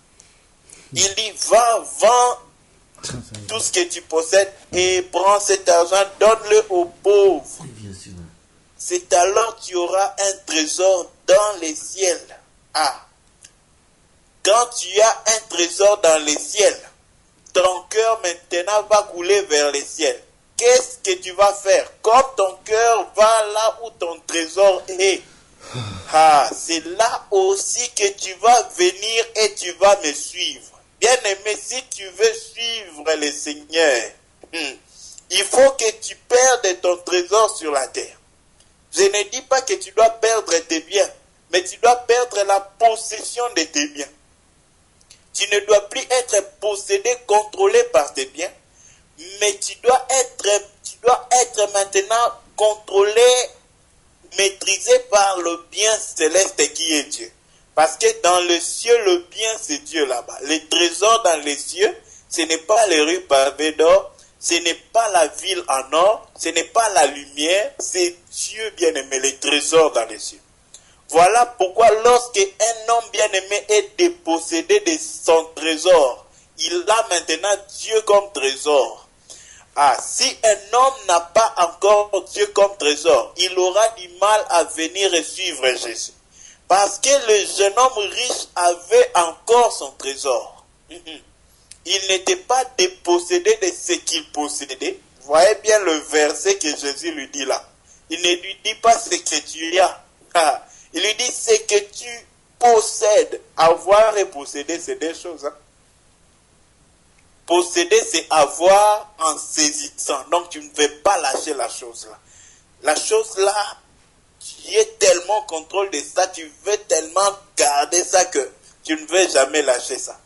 Il dit, va, vends tout ce que tu possèdes et prends cet argent, donne-le aux pauvres. C'est alors que tu auras un trésor dans les ciels. Quand tu as un trésor dans les ciels, ton cœur maintenant va couler vers les ciels. Qu'est-ce que tu vas faire? Comme ton cœur va là où ton trésor est, c'est là aussi que tu vas venir et tu vas me suivre. Bien aimé, si tu veux suivre le Seigneur, il faut que tu perdes ton trésor sur la terre. Je ne dis pas que tu dois perdre tes biens, mais tu dois perdre la possession de tes biens. Tu ne dois plus être possédé, contrôlé par tes biens, mais tu dois être maintenant contrôlé, maîtrisé par le bien céleste qui est Dieu. Parce que dans le ciel, le bien, c'est Dieu là-bas. Les trésors dans les cieux, ce n'est pas les rues pavées d'or, ce n'est pas la ville en or, ce n'est pas la lumière, c'est Dieu bien-aimé, les trésors dans les cieux. Voilà pourquoi lorsqu'un homme bien-aimé est dépossédé de son trésor, il a maintenant Dieu comme trésor. Ah, si un homme n'a pas encore Dieu comme trésor, il aura du mal à venir et suivre Jésus. Parce que le jeune homme riche avait encore son trésor. Il n'était pas dépossédé de ce qu'il possédait. Vous voyez bien le verset que Jésus lui dit là. Il ne lui dit pas ce que tu as. Ah, il lui dit ce que tu possèdes. Avoir et posséder, c'est deux choses. Hein. Posséder, c'est avoir en saisissant. Donc, tu ne veux pas lâcher la chose là. La chose là, tu es tellement au contrôle de ça, tu veux tellement garder ça que tu ne veux jamais lâcher ça.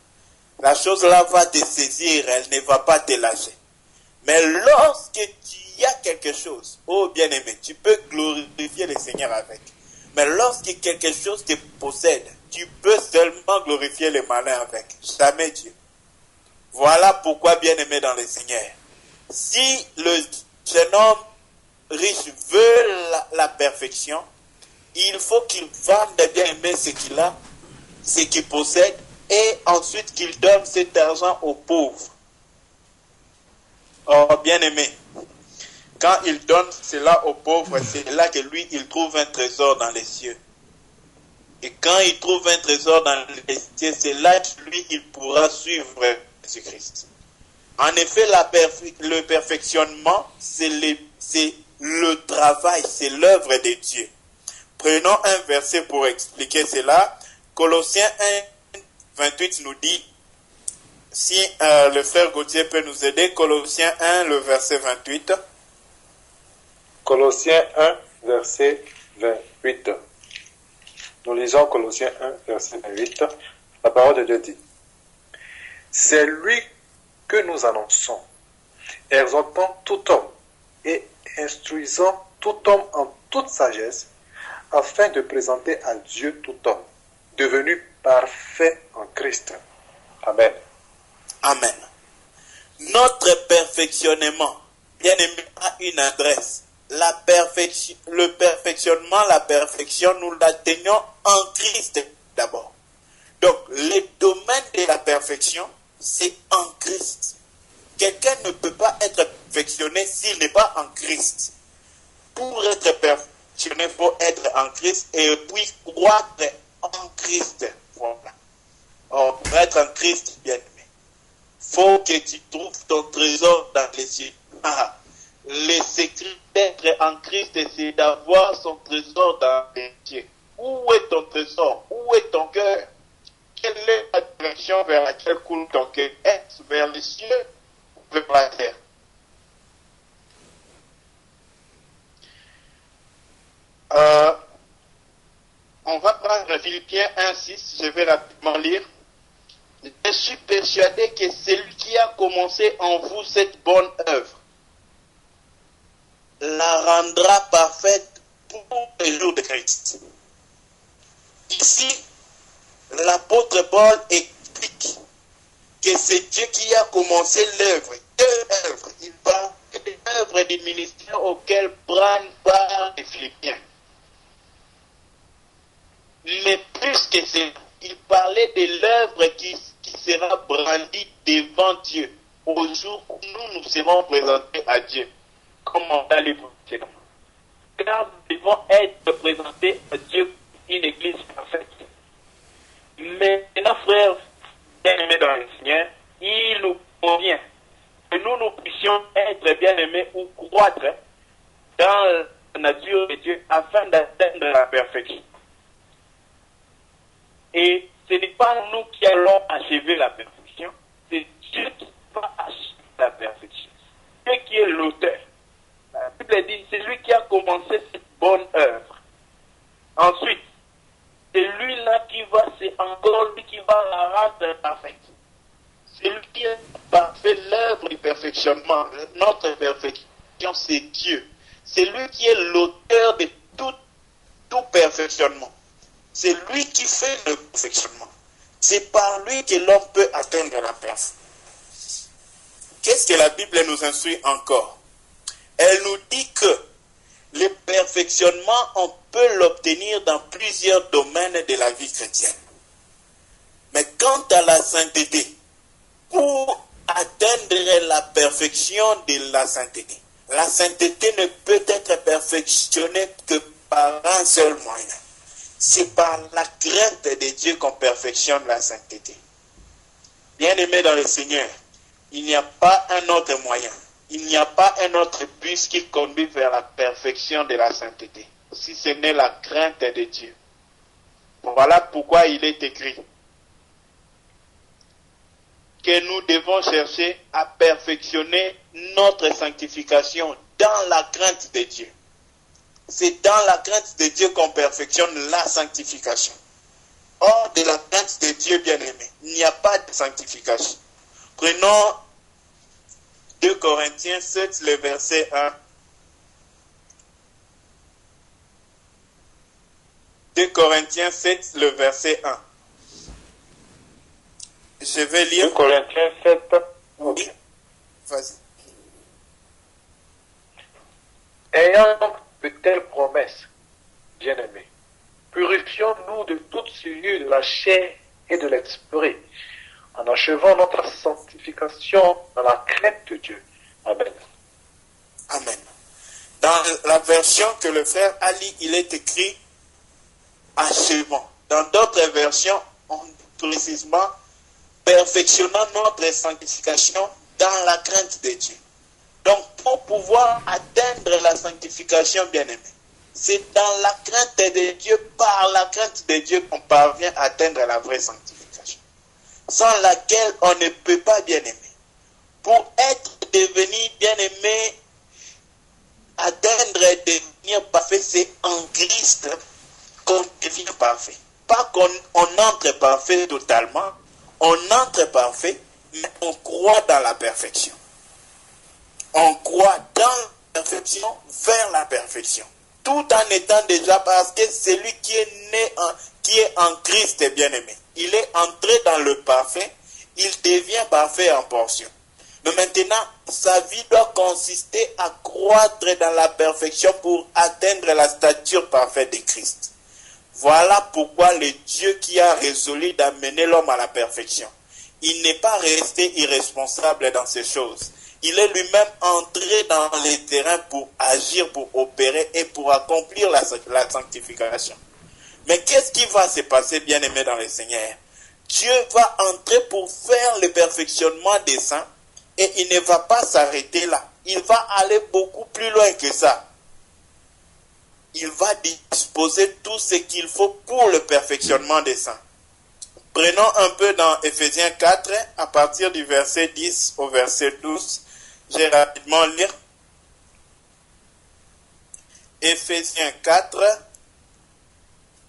La chose là va te saisir, elle ne va pas te lâcher. Mais lorsque tu as quelque chose, oh bien-aimé, tu peux glorifier le Seigneur avec. Mais lorsque quelque chose te possède, tu peux seulement glorifier le malin avec. Jamais Dieu. Voilà pourquoi, bien-aimé dans le Seigneur, si le jeune homme riche veut la perfection, il faut qu'il vende bien-aimé ce qu'il a, ce qu'il possède, et ensuite qu'il donne cet argent aux pauvres. Oh, bien-aimé, quand il donne cela aux pauvres, c'est là que lui, il trouve un trésor dans les cieux. Et quand il trouve un trésor dans les cieux, c'est là que lui, il pourra suivre Jésus-Christ. En effet, le perfectionnement, c'est le travail, c'est l'œuvre de Dieu. Prenons un verset pour expliquer cela. Colossiens 1, 28 nous dit, si le frère Gauthier peut nous aider, Colossiens 1, le verset 28. Colossiens 1, verset 28. Nous lisons Colossiens 1, verset 28. La parole de Dieu dit, c'est lui que nous annonçons, exhortant tout homme et instruisant tout homme en toute sagesse, afin de présenter à Dieu tout homme, devenu parfait en Christ. Amen. Amen. Notre perfectionnement, bien aimé, a une adresse. Le perfectionnement, la perfection, nous l'atteignons en Christ d'abord. Donc, le domaine de la perfection, c'est en Christ. Quelqu'un ne peut pas être perfectionné s'il n'est pas en Christ. Pour être perfectionné, il faut être en Christ et puis croître en Christ. Voilà. Or, pour être en Christ, bien aimé, il faut que tu trouves ton trésor dans les cieux. Le secret d'être en Christ, c'est d'avoir son trésor dans les cieux. Où est ton trésor? Où est ton cœur? Quelle est la direction vers laquelle coule ton cœur? Est-ce vers les cieux ou vers la terre? On va prendre Philippiens 1,6, je vais rapidement lire. Je suis persuadé que celui qui a commencé en vous cette bonne œuvre la rendra parfaite pour le jour de Christ. Ici, l'apôtre Paul explique que c'est Dieu qui a commencé l'œuvre. Quelle œuvre? Il parle de l'œuvre du ministère auquel prennent part les Philippiens. Mais plus que cela, il parlait de l'œuvre qui sera brandie devant Dieu au jour où nous serons présentés à Dieu, comme on a lu précédemment. Car nous devons être présentés à Dieu, une église parfaite. Mais nos frères bien-aimés dans le Seigneur, il nous convient que nous puissions être bien-aimés ou croître dans la nature de Dieu afin d'atteindre la perfection. Et ce n'est pas nous qui allons achever la perfection, c'est Dieu qui va achever la perfection. Dieu qui est l'auteur. La Bible dit, c'est lui qui a commencé cette bonne œuvre. Ensuite, c'est lui-là qui va, c'est encore lui qui va la rendre parfaite. Celui qui a parfait l'œuvre du perfectionnement, notre perfection, c'est Dieu. C'est lui qui est l'auteur de tout perfectionnement. C'est lui qui fait le perfectionnement. C'est par lui que l'homme peut atteindre la perfection. Qu'est-ce que la Bible nous instruit encore? Elle nous dit que le perfectionnement, on peut l'obtenir dans plusieurs domaines de la vie chrétienne. Mais quant à la sainteté, pour atteindre la perfection de la sainteté ne peut être perfectionnée que par un seul moyen. C'est par la crainte de Dieu qu'on perfectionne la sainteté. Bien-aimés dans le Seigneur, il n'y a pas un autre moyen. Il n'y a pas un autre bus qui conduit vers la perfection de la sainteté, si ce n'est la crainte de Dieu. Voilà pourquoi il est écrit que nous devons chercher à perfectionner notre sanctification dans la crainte de Dieu. C'est dans la crainte de Dieu qu'on perfectionne la sanctification. Hors de la crainte de Dieu, bien-aimé, il n'y a pas de sanctification. Prenons 2 Corinthiens 7, le verset 1. 2 Corinthiens 7, le verset 1. Je vais lire. 2 Corinthiens 7. Ok. Oui. Vas-y. Ayant de telles promesses, bien-aimés, purifions-nous de toute souillure de la chair et de l'esprit, en achevant notre sanctification dans la crainte de Dieu. Amen. Amen. Dans la version que le frère a lu, il est écrit achevant. Dans d'autres versions, on dit précisément perfectionnant notre sanctification dans la crainte de Dieu. Donc, pour pouvoir atteindre la sanctification, bien-aimé, c'est dans la crainte de Dieu, par la crainte de Dieu, qu'on parvient à atteindre la vraie sanctification, sans laquelle on ne peut pas, bien-aimé. Pour être devenu bien-aimé, atteindre et devenir parfait, c'est en Christ qu'on devient parfait. Pas qu'on entre parfait totalement, on entre parfait, mais on croit dans la perfection. On croit dans la perfection vers la perfection. Tout en étant déjà, parce que celui qui est né, qui est en Christ est bien-aimé. Il est entré dans le parfait, il devient parfait en portion. Mais maintenant, sa vie doit consister à croître dans la perfection pour atteindre la stature parfaite de Christ. Voilà pourquoi le Dieu qui a résolu d'amener l'homme à la perfection, il n'est pas resté irresponsable dans ces choses. Il est lui-même entré dans les terrains pour agir, pour opérer et pour accomplir la sanctification. Mais qu'est-ce qui va se passer, bien-aimé dans le Seigneur? Dieu va entrer pour faire le perfectionnement des saints et il ne va pas s'arrêter là. Il va aller beaucoup plus loin que ça. Il va disposer tout ce qu'il faut pour le perfectionnement des saints. Prenons un peu dans Ephésiens 4, à partir du verset 10 au verset 12. Je vais rapidement lire. Ephésiens 4,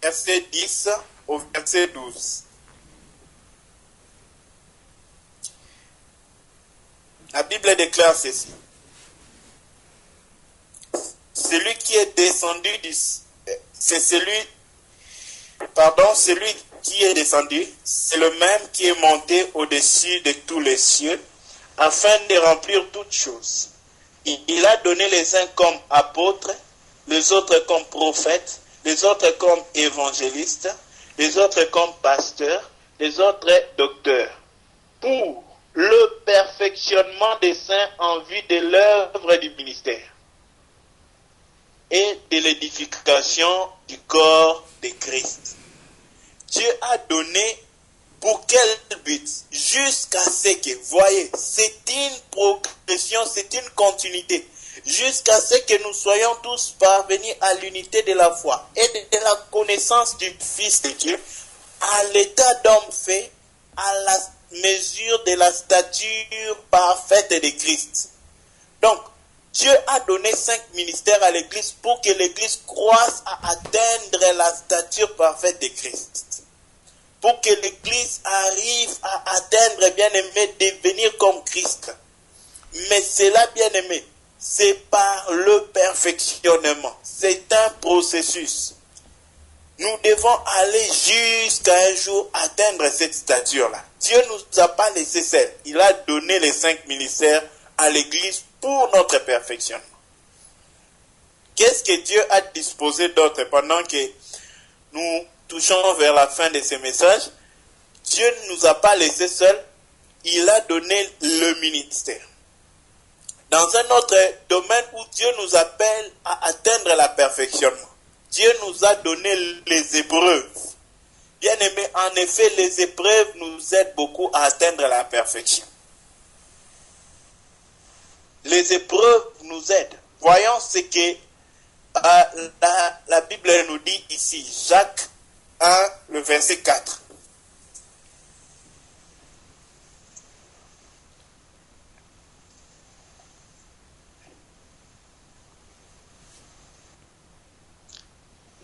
verset 10 au verset 12. La Bible déclare ceci. Celui qui est descendu celui qui est descendu, c'est le même qui est monté au-dessus de tous les cieux, afin de remplir toutes choses. Il a donné les uns comme apôtres, les autres comme prophètes, les autres comme évangélistes, les autres comme pasteurs, les autres docteurs, pour le perfectionnement des saints en vue de l'œuvre du ministère et de l'édification du corps de Christ. Dieu a donné pour quel but? Jusqu'à ce que, voyez, c'est une progression, c'est une continuité, jusqu'à ce que nous soyons tous parvenus à l'unité de la foi et de la connaissance du Fils de Dieu, à l'état d'homme fait, à la mesure de la stature parfaite de Christ. Donc, Dieu a donné 5 ministères à l'Église pour que l'Église croisse à atteindre la stature parfaite de Christ. pour que l'Église arrive à atteindre, bien aimé, devenir comme Christ. Mais cela, bien aimé, c'est par le perfectionnement. C'est un processus. Nous devons aller jusqu'à un jour atteindre cette stature-là. Dieu ne nous a pas laissé seul. Il a donné les 5 ministères à l'Église pour notre perfectionnement. Qu'est-ce que Dieu a disposé d'autre pendant que nous touchons vers la fin de ce message? Dieu ne nous a pas laissé seuls. Il a donné le ministère. Dans un autre domaine où Dieu nous appelle à atteindre la perfectionnement, Dieu nous a donné les épreuves. Bien aimé, en effet, les épreuves nous aident beaucoup à atteindre la perfection. Les épreuves nous aident. Voyons ce que la Bible nous dit ici. Jacques 1, le verset 4.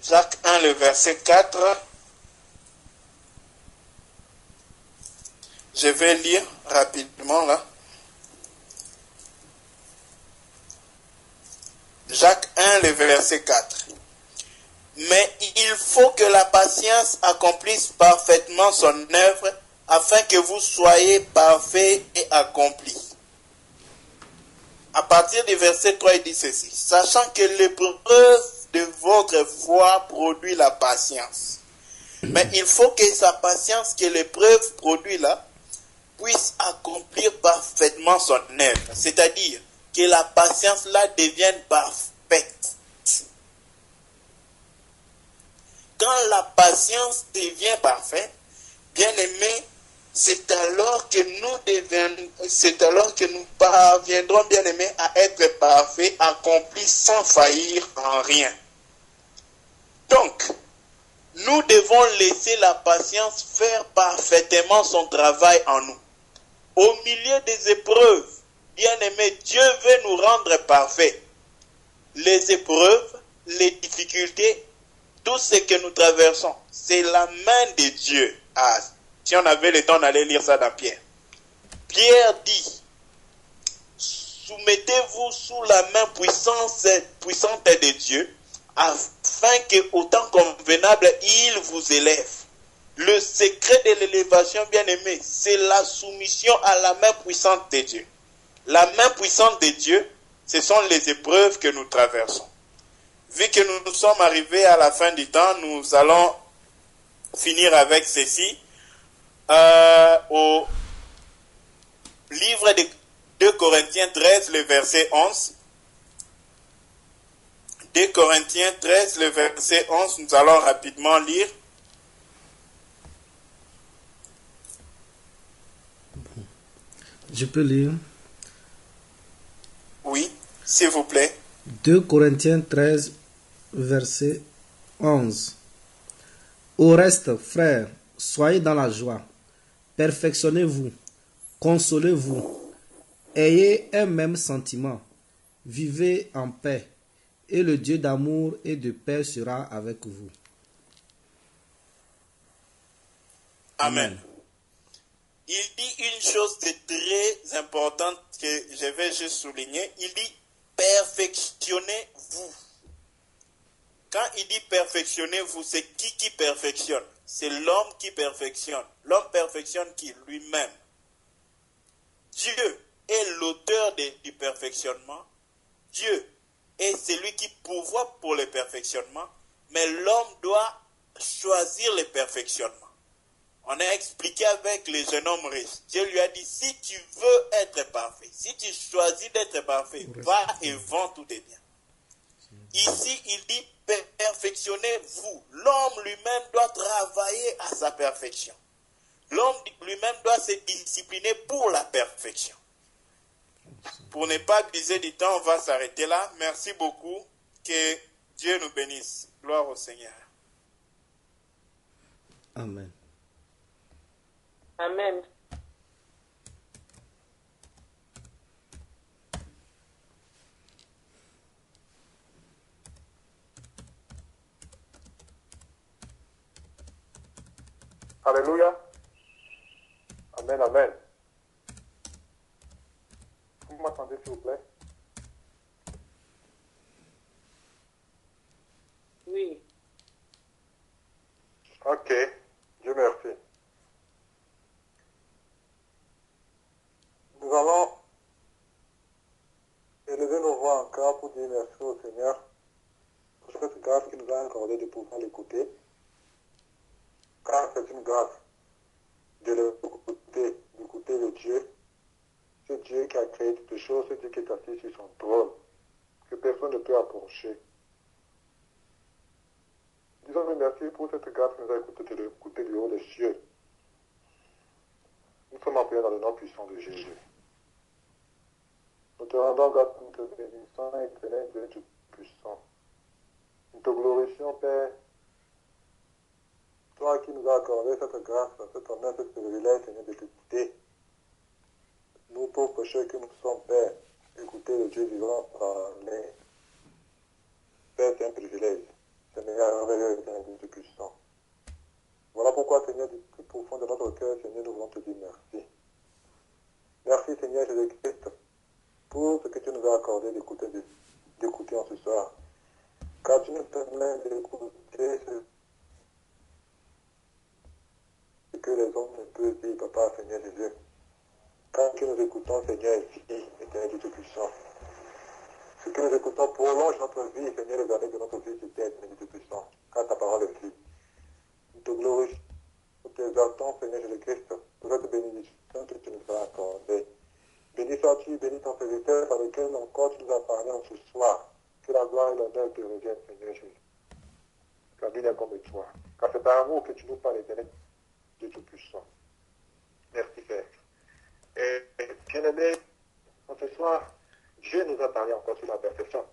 Jacques 1, le verset 4. Je vais lire rapidement là. Jacques 1, le verset 4. Mais il faut que la patience accomplisse parfaitement son œuvre, afin que vous soyez parfaits et accomplis. À partir du verset 3, il dit ceci. Sachant que l'épreuve de votre foi produit la patience. Mais il faut que sa patience, que l'épreuve produit là, puisse accomplir parfaitement son œuvre. C'est-à-dire que la patience là devienne parfaite. Quand la patience devient parfaite, bien aimé, c'est alors que nous parviendrons, bien aimé, à être parfaits, accomplis sans faillir en rien. Donc, nous devons laisser la patience faire parfaitement son travail en nous. Au milieu des épreuves, bien aimé, Dieu veut nous rendre parfaits. Les épreuves, les difficultés, tout ce que nous traversons, c'est la main de Dieu. Ah, si on avait le temps d'aller lire ça dans Pierre. Pierre dit, soumettez-vous sous la main puissante de Dieu, afin que, au temps convenable, il vous élève. Le secret de l'élévation, bien aimé, c'est la soumission à la main puissante de Dieu. La main puissante de Dieu, ce sont les épreuves que nous traversons. Vu que nous sommes arrivés à la fin du temps, nous allons finir avec ceci. Au livre de 2 Corinthiens 13, le verset 11. 2 Corinthiens 13, le verset 11, nous allons rapidement lire. Je peux lire. Oui, s'il vous plaît. 2 Corinthiens 13, verset 11. Au reste, frères, soyez dans la joie, perfectionnez-vous, consolez-vous, ayez un même sentiment, vivez en paix, et le Dieu d'amour et de paix sera avec vous. Amen. Il dit une chose de très importante que je vais juste souligner. Il dit perfectionnez-vous. Quand il dit perfectionnez-vous, c'est qui perfectionne? C'est l'homme qui perfectionne. L'homme perfectionne qui? Lui-même. Dieu est l'auteur du perfectionnement. Dieu est celui qui pourvoit pour le perfectionnement. Mais l'homme doit choisir le perfectionnement. On a expliqué avec le jeune homme riche. Dieu lui a dit, si tu veux être parfait, si tu choisis d'être parfait, va et vends tous tes biens. Ici, il dit, perfectionnez-vous. L'homme lui-même doit travailler à sa perfection. L'homme lui-même doit se discipliner pour la perfection. Pour ne pas abuser du temps, on va s'arrêter là. Merci beaucoup. Que Dieu nous bénisse. Gloire au Seigneur. Amen. Amen. Alléluia. Amen, amen. Vous m'entendez, s'il vous plaît? Oui. Ok. Dieu merci. Nous allons élever nos voix encore pour dire merci au Seigneur pour cette grâce qu'il nous a accordé de pouvoir l'écouter. Car c'est une grâce de d'écouter le Dieu, ce Dieu qui a créé toutes choses, ce Dieu qui est assis sur son trône, que personne ne peut approcher. Disons-lui merci pour cette grâce qui nous a écouté du haut des cieux. Nous sommes appelés dans le nom puissant de Jésus. Nous te rendons grâce, nous te bénissons, éternel Dieu tout-puissant. Nous te glorifions, Père. Toi qui nous as accordé cette grâce, cet honneur, ce privilège, Seigneur, de t'écouter. Nous, pauvres pécheurs que nous sommes, Père, écouter le Dieu vivant parler. Père, c'est un privilège. Seigneur, éternel Dieu tout-puissant. Voilà pourquoi, Seigneur, du plus profond de notre cœur, Seigneur, nous voulons te dire merci. Merci, Seigneur Jésus-Christ, pour ce que tu nous as accordé d'écouter en ce soir. Car tu nous permets d'écouter ce que les hommes ne peuvent dire, Papa, Seigneur Jésus. Car que nous écoutons, Seigneur, ici, éternel Dieu tout-puissant. Ce que nous écoutons prolonge notre vie, Seigneur, les années de notre vie, c'est éternel Dieu tout-puissant. Car ta parole est vie. Nous te glorifions, nous t'exaltons, Seigneur Jésus-Christ, pour cette bénédiction que tu nous as accordée. Béni sois-tu, béni ton serviteur, par lequel encore tu nous as parlé en ce soir. Que la gloire et l'honneur te reviennent, Seigneur Jésus. Car Dieu n'est comme toi. Car c'est par amour que tu nous parles, éternel Dieu tout-puissant. Merci, Père. Et bien-aimé, en ce soir, Dieu nous a parlé encore sur la perfection.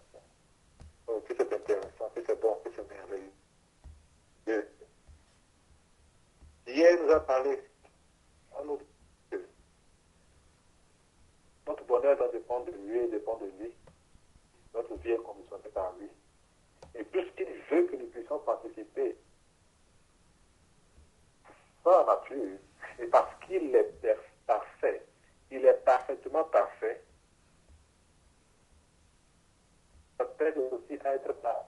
Oh, que c'est intéressant, que c'est bon, que c'est merveilleux. Dieu nous a parlé à nous. Notre bonheur doit dépendre de lui et dépend de lui. Notre vie est conditionnée par lui. Et puisqu'il veut que nous puissions participer à sa nature, et parce qu'il est parfait, il est parfaitement parfait, ça peut aussi être parfait.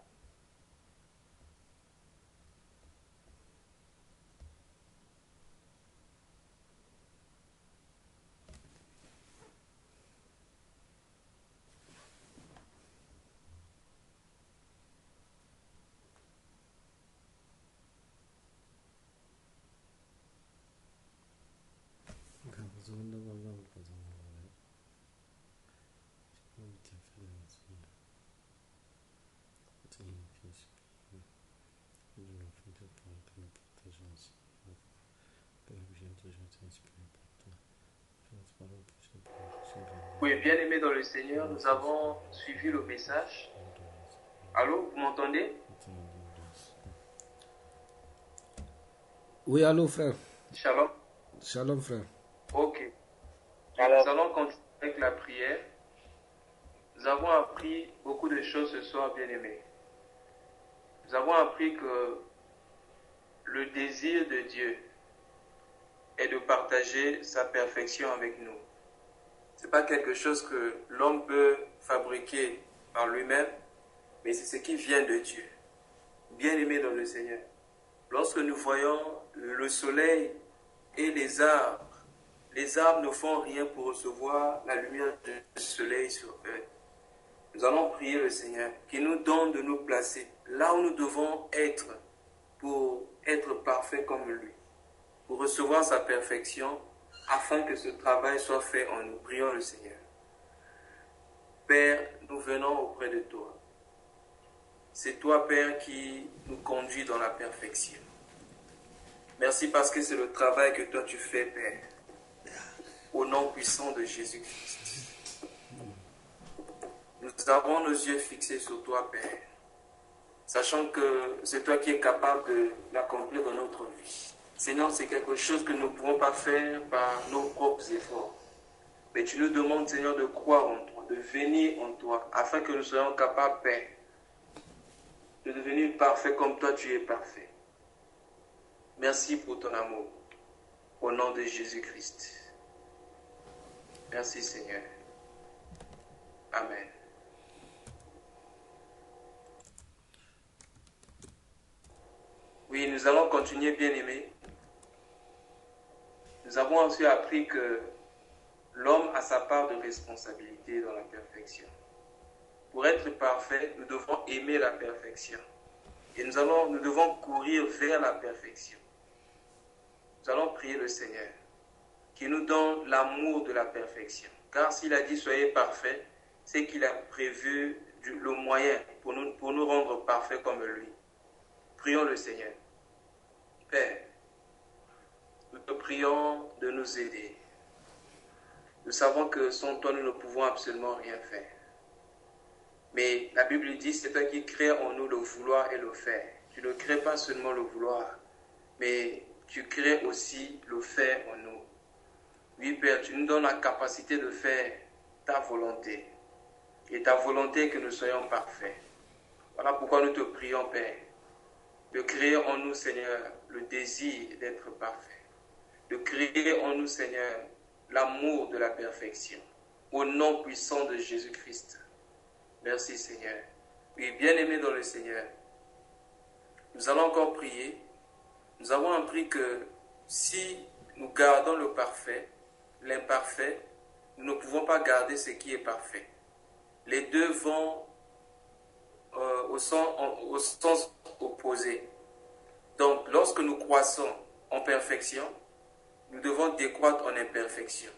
Oui, bien aimé dans le Seigneur, nous avons suivi le message. Allô, vous m'entendez? Oui, allô, frère. Shalom. Shalom, frère. Ok. Alors, Nous allons continuer avec la prière. Nous avons appris beaucoup de choses ce soir, bien aimé. Nous avons appris que le désir de Dieu est de partager sa perfection avec nous. Ce n'est pas quelque chose que l'homme peut fabriquer par lui-même, mais c'est ce qui vient de Dieu. Bien-aimé dans le Seigneur, lorsque nous voyons le soleil et les arbres ne font rien pour recevoir la lumière du soleil sur eux. Nous allons prier le Seigneur qui nous donne de nous placer là où nous devons être pour être parfaits comme lui, pour recevoir sa perfection, afin que ce travail soit fait en nous. Prions le Seigneur. Père, nous venons auprès de toi. C'est toi, Père, qui nous conduis dans la perfection. Merci parce que c'est le travail que toi tu fais, Père. Au nom puissant de Jésus-Christ. Nous avons nos yeux fixés sur toi, Père, sachant que c'est toi qui es capable de l'accomplir dans notre vie. Sinon, c'est quelque chose que nous ne pouvons pas faire par nos propres efforts. Mais tu nous demandes, Seigneur, de croire en toi, de venir en toi, afin que nous soyons capables, Père, de devenir parfaits comme toi tu es parfait. Merci pour ton amour. Au nom de Jésus-Christ. Merci Seigneur. Amen. Oui, nous allons continuer, bien-aimés. Nous avons aussi appris que l'homme a sa part de responsabilité dans la perfection. Pour être parfait, nous devons aimer la perfection. Et nous devons courir vers la perfection. Nous allons prier le Seigneur qui nous donne l'amour de la perfection. Car s'il a dit « soyez parfaits », c'est qu'il a prévu le moyen pour nous rendre parfaits comme lui. Prions le Seigneur. Père, nous te prions de nous aider. Nous savons que sans toi, nous ne pouvons absolument rien faire. Mais la Bible dit, c'est toi qui crées en nous le vouloir et le faire. Tu ne crées pas seulement le vouloir, mais tu crées aussi le faire en nous. Oui, Père, tu nous donnes la capacité de faire ta volonté. Et ta volonté est que nous soyons parfaits. Voilà pourquoi nous te prions, Père, de créer en nous, Seigneur, le désir d'être parfait. De créer en nous, Seigneur, l'amour de la perfection. Au nom puissant de Jésus-Christ. Merci, Seigneur. Oui, bien-aimés dans le Seigneur, nous allons encore prier. Nous avons appris que si nous gardons le parfait, l'imparfait, nous ne pouvons pas garder ce qui est parfait. Les deux vont au sens opposé. Donc, lorsque nous croissons en perfection, nous devons décroître en imperfection.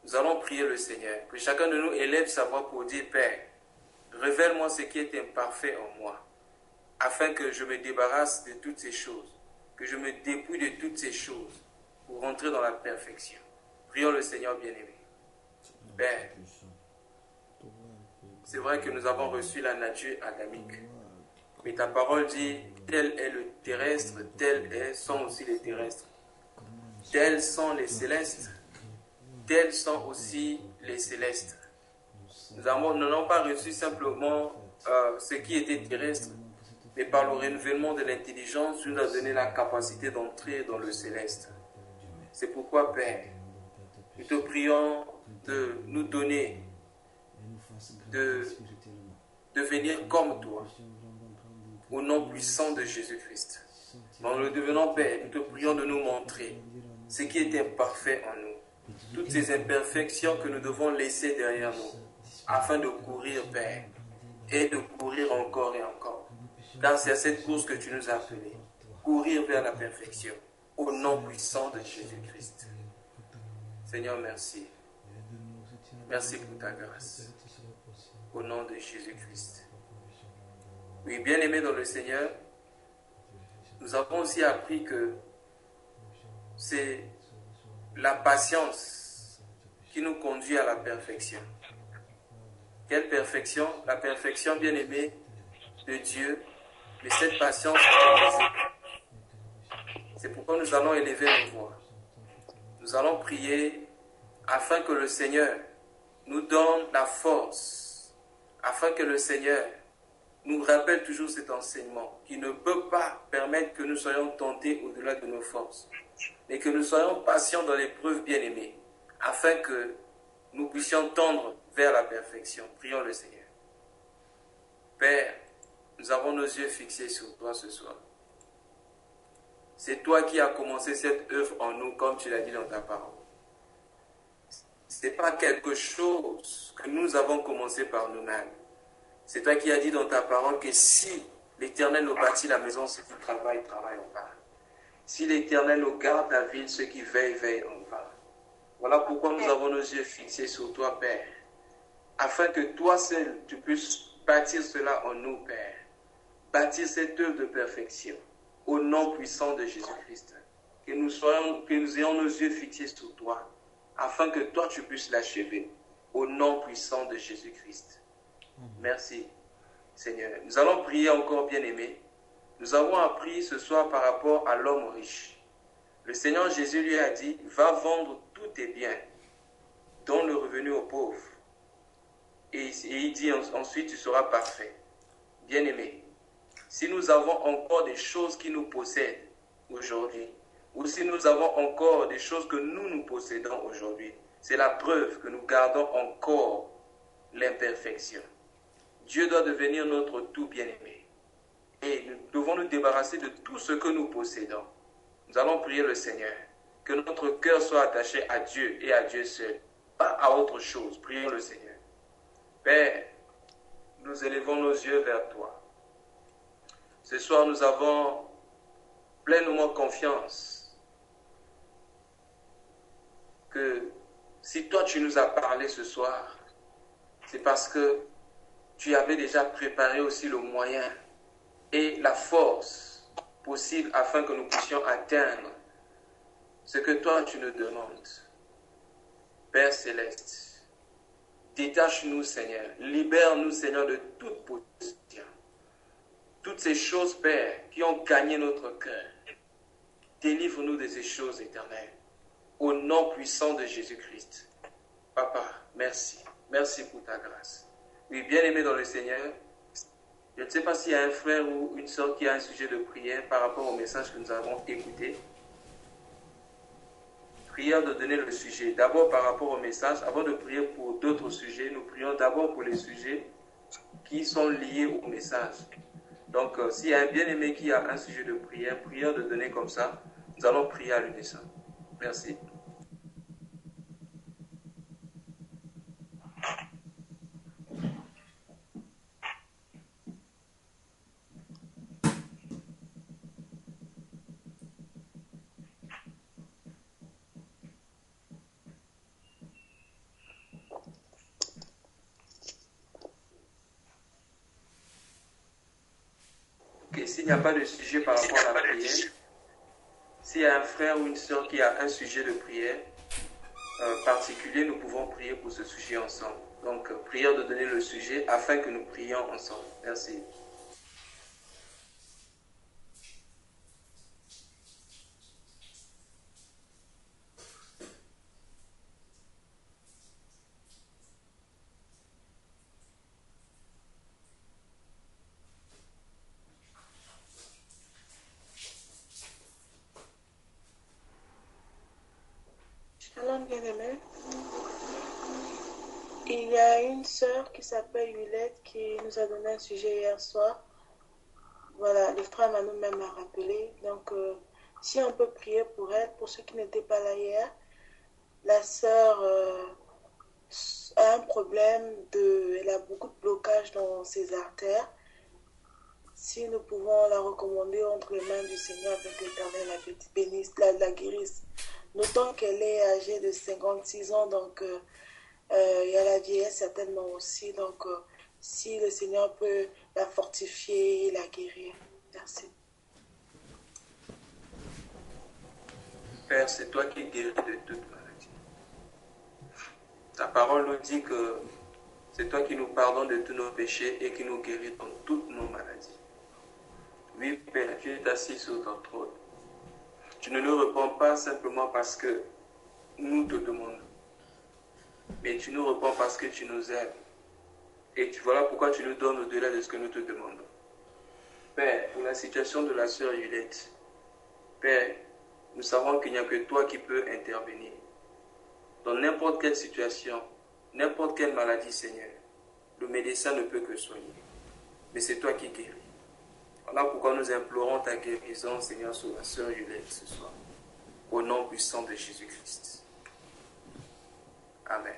Nous allons prier le Seigneur, que chacun de nous élève sa voix pour dire, Père, révèle-moi ce qui est imparfait en moi, afin que je me débarrasse de toutes ces choses, que je me dépouille de toutes ces choses, pour rentrer dans la perfection. Prions le Seigneur bien-aimé. Père, c'est vrai que nous avons reçu la nature adamique, mais ta parole dit, tel est le terrestre, sont aussi les terrestres. Tels sont les célestes, tels sont aussi les célestes. Nous n'avons pas reçu simplement ce qui était terrestre, mais par le renouvellement de l'intelligence, tu nous as donné la capacité d'entrer dans le céleste. C'est pourquoi, Père, nous te prions de nous donner, de devenir comme toi, au nom puissant de Jésus-Christ. En le devenant Père, nous te prions de nous montrer ce qui est imparfait en nous, toutes ces imperfections que nous devons laisser derrière nous, afin de courir, Père, et de courir encore et encore. Car c'est à cette course que tu nous as appelés, courir vers la perfection, au nom puissant de Jésus-Christ. Seigneur, merci. Merci pour ta grâce, au nom de Jésus-Christ. Oui, bien-aimés dans le Seigneur, nous avons aussi appris que c'est la patience qui nous conduit à la perfection. Quelle perfection? La perfection, bien-aimée, de Dieu, de cette patience qui c'est pourquoi nous allons élever nos voix. Nous allons prier afin que le Seigneur nous donne la force, afin que le Seigneur nous rappelle toujours cet enseignement qui ne peut pas permettre que nous soyons tentés au-delà de nos forces, mais que nous soyons patients dans l'épreuve bien-aimée, afin que nous puissions tendre vers la perfection. Prions le Seigneur. Père, nous avons nos yeux fixés sur toi ce soir. C'est toi qui as commencé cette œuvre en nous, comme tu l'as dit dans ta parole. Ce n'est pas quelque chose que nous avons commencé par nous-mêmes. C'est toi qui as dit dans ta parole que si l'Éternel nous bâtit la maison, ceux qui travaillent en vain. Si l'Éternel nous garde la ville, ceux qui veillent en vain. Voilà pourquoi nous avons nos yeux fixés sur toi, Père, afin que toi seul, tu puisses bâtir cela en nous, Père. Bâtir cette œuvre de perfection, au nom puissant de Jésus-Christ. Que nous ayons nos yeux fixés sur toi, afin que toi, tu puisses l'achever, au nom puissant de Jésus-Christ. Merci, Seigneur. Nous allons prier encore, bien-aimés. Nous avons appris ce soir par rapport à l'homme riche. Le Seigneur Jésus lui a dit, va vendre tous tes biens, donne le revenu aux pauvres. Et il dit ensuite, tu seras parfait. Bien-aimés, si nous avons encore des choses qui nous possèdent, aujourd'hui, ou si nous avons encore des choses que nous possédons aujourd'hui, c'est la preuve que nous gardons encore l'imperfection. Dieu doit devenir notre tout bien-aimé. Et nous devons nous débarrasser de tout ce que nous possédons. Nous allons prier le Seigneur. Que notre cœur soit attaché à Dieu et à Dieu seul, pas à autre chose. Prions le Seigneur. Père, nous élevons nos yeux vers toi. Ce soir, nous avons pleinement confiance que si toi tu nous as parlé ce soir, c'est parce que tu avais déjà préparé aussi le moyen et la force possible afin que nous puissions atteindre ce que toi tu nous demandes. Père Céleste, détache-nous Seigneur, libère-nous Seigneur de toute possession. Toutes ces choses, Père, qui ont gagné notre cœur, délivre-nous de ces choses éternelles. Au nom puissant de Jésus-Christ. Papa, merci. Merci pour ta grâce. Oui, bien-aimé dans le Seigneur, je ne sais pas s'il y a un frère ou une sœur qui a un sujet de prière par rapport au message que nous avons écouté. Prière de donner le sujet. D'abord par rapport au message, avant de prier pour d'autres sujets, nous prions d'abord pour les sujets qui sont liés au message. Donc, s'il y a un bien-aimé qui a un sujet de prière, prière de donner comme ça, nous allons prier à l'unisson. Merci. Okay, s'il n'y a pas de sujet par rapport à la prière, s'il y a un frère ou une sœur qui a un sujet de prière particulier, nous pouvons prier pour ce sujet ensemble. Donc, prière de donner le sujet afin que nous prions ensemble. Merci. Shalom bien-aimé. Il y a une sœur qui s'appelle Yulette qui nous a donné un sujet hier soir. Voilà, le frère Manu même m'a rappelé. Donc, si on peut prier pour elle, pour ceux qui n'étaient pas là hier, la sœur a un problème elle a beaucoup de blocage dans ses artères. Si nous pouvons la recommander entre les mains du Seigneur avec l'Éternel, la bénisse, la guérisse. Notons qu'elle est âgée de 56 ans, donc il y a la vieillesse certainement aussi. Donc, si le Seigneur peut la fortifier et la guérir. Merci. Père, c'est toi qui guéris de toute maladie. Ta parole nous dit que c'est toi qui nous pardonnes de tous nos péchés et qui nous guéris de toutes nos maladies. Oui, Père, tu es assis sur ton trône. Tu ne nous réponds pas simplement parce que nous te demandons, mais tu nous réponds parce que tu nous aimes. Et voilà pourquoi tu nous donnes au-delà de ce que nous te demandons. Père, pour la situation de la sœur Yulette, Père, nous savons qu'il n'y a que toi qui peux intervenir. Dans n'importe quelle situation, n'importe quelle maladie, Seigneur, le médecin ne peut que soigner. Mais c'est toi qui guéris. Voilà pourquoi nous implorons ta guérison, Seigneur, sur la sœur Yulette ce soir. Au nom puissant de Jésus-Christ. Amen.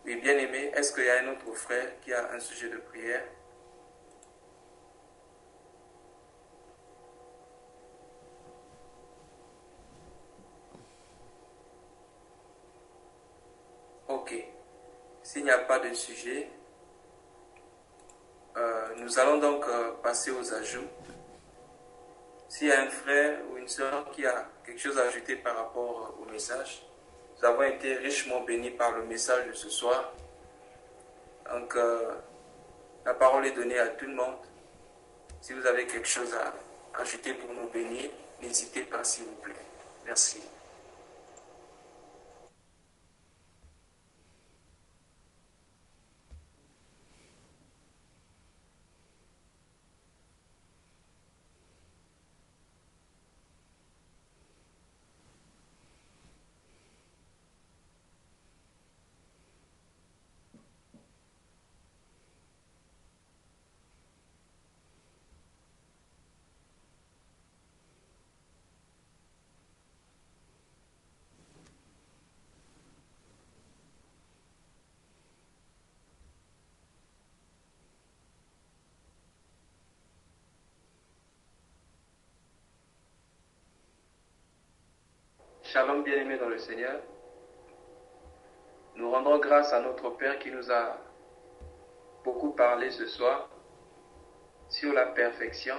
Oui, bien-aimé, est-ce qu'il y a un autre frère qui a un sujet de prière? Ok. S'il n'y a pas de sujet, nous allons donc passer aux ajouts. S'il y a un frère ou une sœur qui a quelque chose à ajouter par rapport au message, nous avons été richement bénis par le message de ce soir. Donc, la parole est donnée à tout le monde. Si vous avez quelque chose à ajouter pour nous bénir, n'hésitez pas, s'il vous plaît. Merci. Shalom bien-aimés dans le Seigneur. Nous rendons grâce à notre Père qui nous a beaucoup parlé ce soir sur la perfection.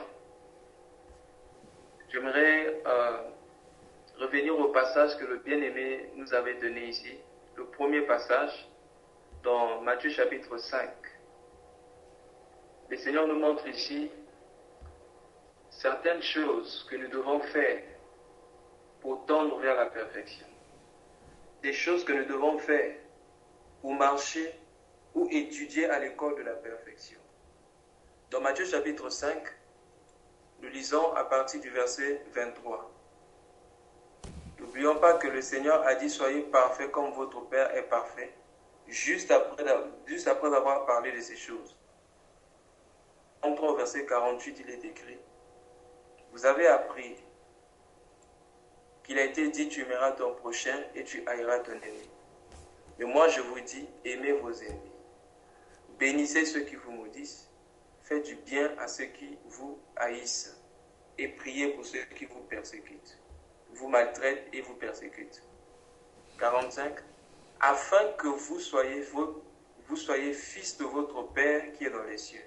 J'aimerais revenir au passage que le bien-aimé nous avait donné ici. Le premier passage dans Matthieu chapitre 5. Le Seigneur nous montre ici certaines choses que nous devons faire pour tendre vers la perfection. Des choses que nous devons faire pour marcher ou étudier à l'école de la perfection. Dans Matthieu chapitre 5, nous lisons à partir du verset 23. N'oublions pas que le Seigneur a dit « Soyez parfaits comme votre Père est parfait », juste après avoir parlé de ces choses. Entrons au verset 48, il est écrit « Vous avez appris qu'il a été dit, tu aimeras ton prochain et tu haïras ton ennemi. Mais moi je vous dis, aimez vos ennemis. Bénissez ceux qui vous maudissent, faites du bien à ceux qui vous haïssent et priez pour ceux qui vous persécutent, vous maltraitent et vous persécutent. 45. Afin que vous soyez fils de votre Père qui est dans les cieux.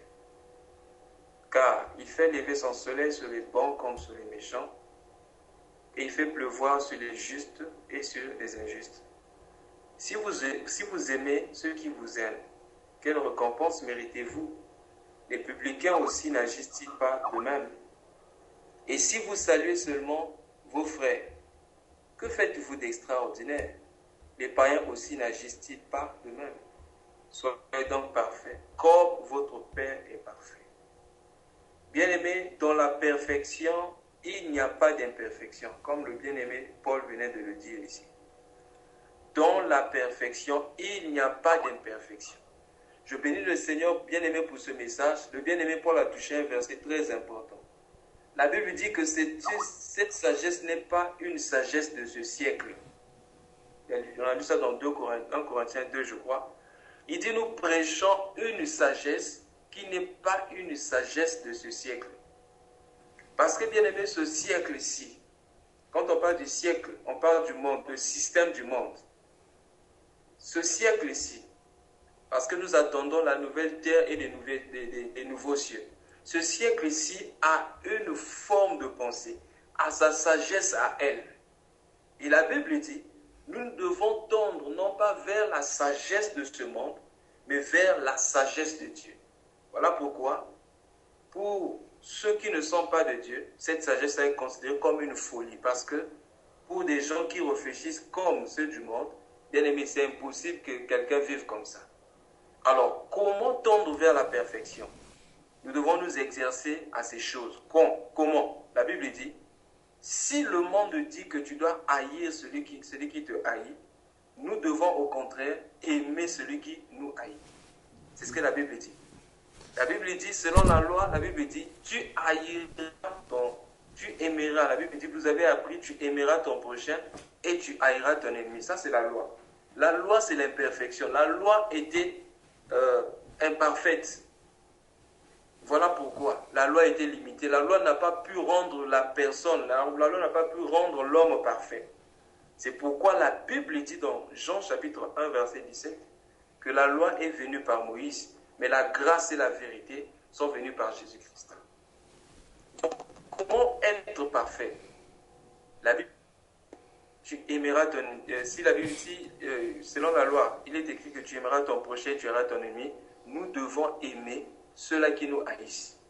Car il fait lever son soleil sur les bons comme sur les méchants, et il fait pleuvoir sur les justes et sur les injustes. Si vous aimez ceux qui vous aiment, quelle récompense méritez-vous? Les publicains aussi n'agissent-ils pas de même? Et si vous saluez seulement vos frères, que faites-vous d'extraordinaire? Les païens aussi n'agissent-ils pas de même? Soyez donc parfaits, comme votre Père est parfait. Bien-aimés, dans la perfection, il n'y a pas d'imperfection, comme le bien-aimé Paul venait de le dire ici. Dans la perfection, il n'y a pas d'imperfection. Je bénis le Seigneur bien-aimé pour ce message. Le bien-aimé Paul a touché un verset très important. La Bible dit que cette sagesse n'est pas une sagesse de ce siècle. On a lu ça dans 1 Corinthiens 2, je crois. Il dit, nous prêchons une sagesse qui n'est pas une sagesse de ce siècle. Parce que, bien aimé, ce siècle-ci, quand on parle du siècle, on parle du monde, le système du monde. Ce siècle-ci, parce que nous attendons la nouvelle terre et les nouveaux cieux. Ce siècle-ci a une forme de pensée, a sa sagesse à elle. Et la Bible dit, nous devons tendre non pas vers la sagesse de ce monde, mais vers la sagesse de Dieu. Voilà pourquoi, pour ceux qui ne sont pas de Dieu, cette sagesse est considérée comme une folie. Parce que pour des gens qui réfléchissent comme ceux du monde, bien aimé, c'est impossible que quelqu'un vive comme ça. Alors, comment tendre vers la perfection? Nous devons nous exercer à ces choses. Comment? La Bible dit, si le monde dit que tu dois haïr celui qui te haït, nous devons au contraire aimer celui qui nous haït. C'est ce que la Bible dit. La Bible dit, selon la loi, la Bible dit, tu aimeras. La Bible dit, vous avez appris, tu aimeras ton prochain et tu haïras ton ennemi. Ça, c'est la loi. La loi, c'est l'imperfection. La loi était imparfaite. Voilà pourquoi la loi était limitée. La loi n'a pas pu rendre la personne, la loi n'a pas pu rendre l'homme parfait. C'est pourquoi la Bible dit dans Jean chapitre 1, verset 17, que la loi est venue par Moïse, mais la grâce et la vérité sont venues par Jésus-Christ. Comment être parfait? La Bible, tu aimeras si la Bible dit, selon la loi, il est écrit que tu aimeras ton prochain, tu aimeras ton ennemi, nous devons aimer ceux-là qui nous haïssent.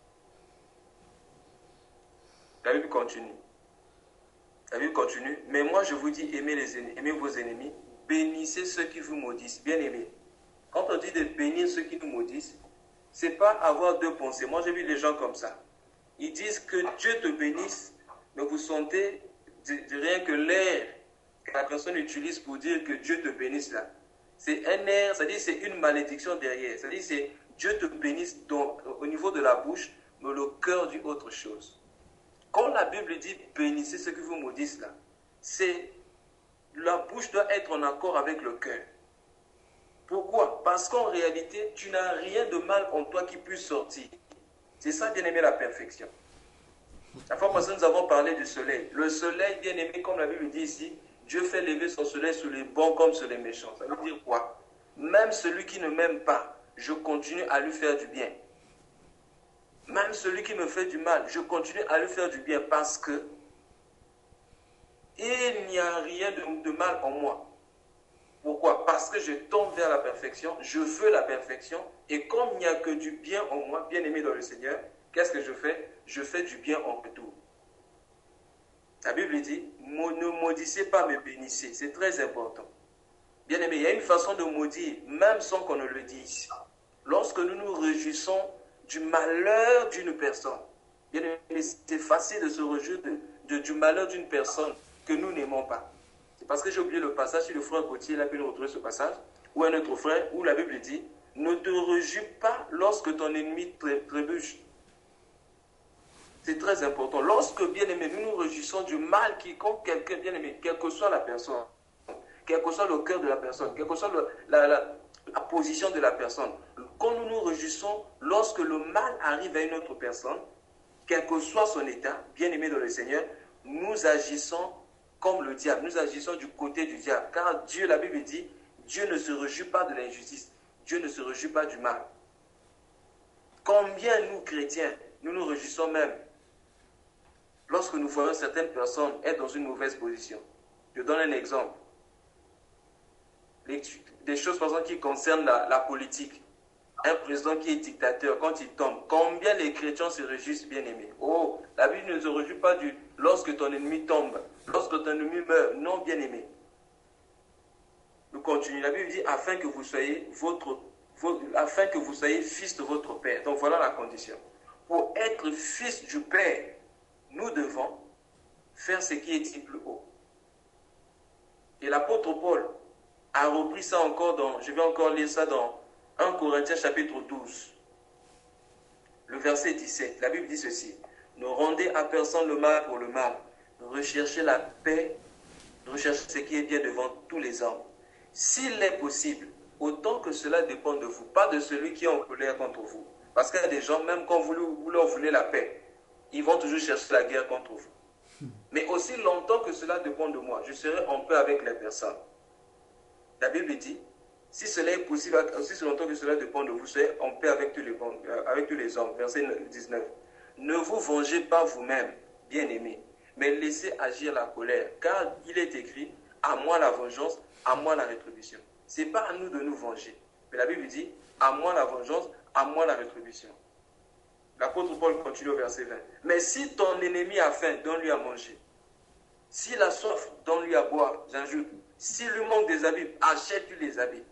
La Bible continue. La Bible continue. Mais moi, je vous dis, aimez vos ennemis, bénissez ceux qui vous maudissent. Bien aimés. Quand on dit de bénir ceux qui nous maudissent, c'est pas avoir deux pensées. Moi, j'ai vu les gens comme ça. Ils disent que Dieu te bénisse, mais vous sentez rien que l'air que la personne utilise pour dire que Dieu te bénisse là. C'est un air, c'est-à-dire c'est une malédiction derrière. C'est-à-dire c'est Dieu te bénisse au niveau de la bouche, mais le cœur dit autre chose. Quand la Bible dit bénissez ceux qui vous maudissent là, c'est la bouche doit être en accord avec le cœur. Pourquoi? Parce qu'en réalité, tu n'as rien de mal en toi qui puisse sortir. C'est ça, bien aimé, la perfection. La fois passée, nous avons parlé du soleil. Le soleil, bien aimé, comme la Bible dit ici, Dieu fait lever son soleil sur les bons comme sur les méchants. Ça veut dire quoi? Même celui qui ne m'aime pas, je continue à lui faire du bien. Même celui qui me fait du mal, je continue à lui faire du bien parce que il n'y a rien de mal en moi. Pourquoi? Parce que je tombe vers la perfection, je veux la perfection, et comme il n'y a que du bien en moi, bien aimé dans le Seigneur, qu'est-ce que je fais? Je fais du bien en retour. La Bible dit, ne maudissez pas, mais bénissez. C'est très important. Bien aimé, il y a une façon de maudire, même sans qu'on ne le dise. Lorsque nous nous réjouissons du malheur d'une personne, bien aimé, c'est facile de se réjouir du malheur d'une personne que nous n'aimons pas. C'est parce que j'ai oublié le passage, si le frère Gauthier il a pu le retrouver ce passage, ou un autre frère, où la Bible dit, ne te réjouis pas lorsque ton ennemi trébuche. C'est très important. Lorsque, bien aimé, nous nous réjouissons du mal quiconque quelqu'un, bien aimé, quelle que soit la personne, quel que soit le cœur de la personne, quelle que soit la position de la personne, quand nous nous réjouissons lorsque le mal arrive à une autre personne, quel que soit son état, bien aimé dans le Seigneur, nous agissons comme le diable, nous agissons du côté du diable. Car Dieu, la Bible dit, Dieu ne se réjouit pas de l'injustice, Dieu ne se réjouit pas du mal. Combien nous, chrétiens, nous nous réjouissons même lorsque nous voyons certaines personnes être dans une mauvaise position. Je donne un exemple. Des choses, par exemple, qui concernent la politique. Un président qui est dictateur, quand il tombe, combien les chrétiens se réjouissent, bien aimés? Oh, la Bible ne se réjouit pas lorsque ton ennemi tombe, lorsque ton ennemi meurt. Non, bien aimé. Nous continuons. La Bible dit, afin que vous soyez fils de votre Père. Donc voilà la condition. Pour être fils du Père, nous devons faire ce qui est dit plus haut. Et l'apôtre Paul a repris ça encore je vais encore lire ça dans 1 Corinthiens chapitre 12, le verset 17. La Bible dit ceci: ne rendez à personne le mal pour le mal, recherchez la paix, recherchez ce qui est bien devant tous les hommes. S'il est possible, autant que cela dépend de vous, pas de celui qui est en colère contre vous. Parce qu'il y a des gens, même quand vous leur voulez la paix, ils vont toujours chercher la guerre contre vous. Mais aussi longtemps que cela dépend de moi, je serai en paix avec les personnes. La Bible dit, si cela est possible, aussi longtemps que cela dépend de vous, soyez en paix avec tous les hommes. Verset 19. Ne vous vengez pas vous-même, bien-aimés, mais laissez agir la colère, car il est écrit, à moi la vengeance, à moi la rétribution. Ce n'est pas à nous de nous venger. Mais la Bible dit, à moi la vengeance, à moi la rétribution. L'apôtre Paul continue au verset 20. Mais si ton ennemi a faim, donne-lui à manger. S'il a soif, donne-lui à boire. J'ajoute, s'il lui manque des habits, achète-lui les habits.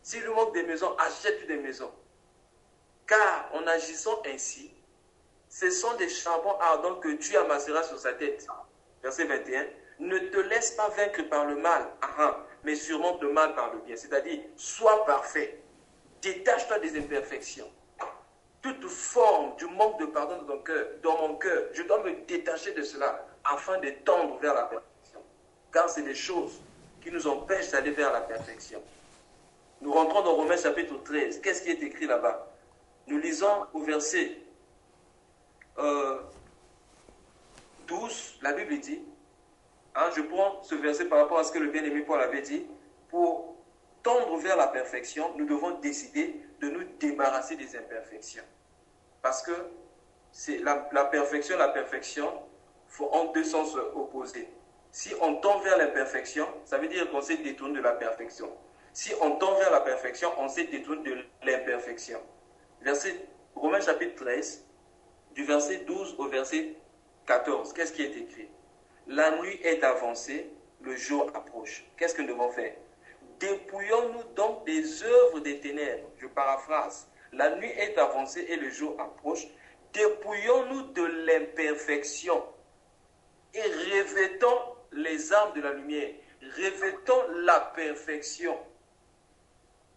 S'il lui manque des maisons, achète-lui des maisons. Car en agissant ainsi, ce sont des charbons ardents que Dieu amassera sur sa tête. Verset 21. Ne te laisse pas vaincre par le mal, mais surmonte le mal par le bien. C'est-à-dire, sois parfait. Détache-toi des imperfections. Toute forme du manque de pardon dans mon cœur, je dois me détacher de cela afin de tendre vers la perfection. Car c'est des choses qui nous empêchent d'aller vers la perfection. Nous rentrons dans Romains chapitre 13. Qu'est-ce qui est écrit là-bas? Nous lisons au verset 12, la Bible dit, je prends ce verset par rapport à ce que le bien-aimé Paul avait dit, pour tendre vers la perfection, nous devons décider de nous débarrasser des imperfections. Parce que c'est la perfection en deux sens opposés. Si on tend vers l'imperfection, ça veut dire qu'on s'est détourné de la perfection. Si on tend vers la perfection, on s'est détourné de l'imperfection. Romains chapitre 13, du verset 12 au verset 14, qu'est-ce qui est écrit? La nuit est avancée, le jour approche. Qu'est-ce que nous devons faire? Dépouillons-nous donc des œuvres des ténèbres. Je paraphrase. La nuit est avancée et le jour approche. Dépouillons-nous de l'imperfection et revêtons les armes de la lumière. Revêtons la perfection.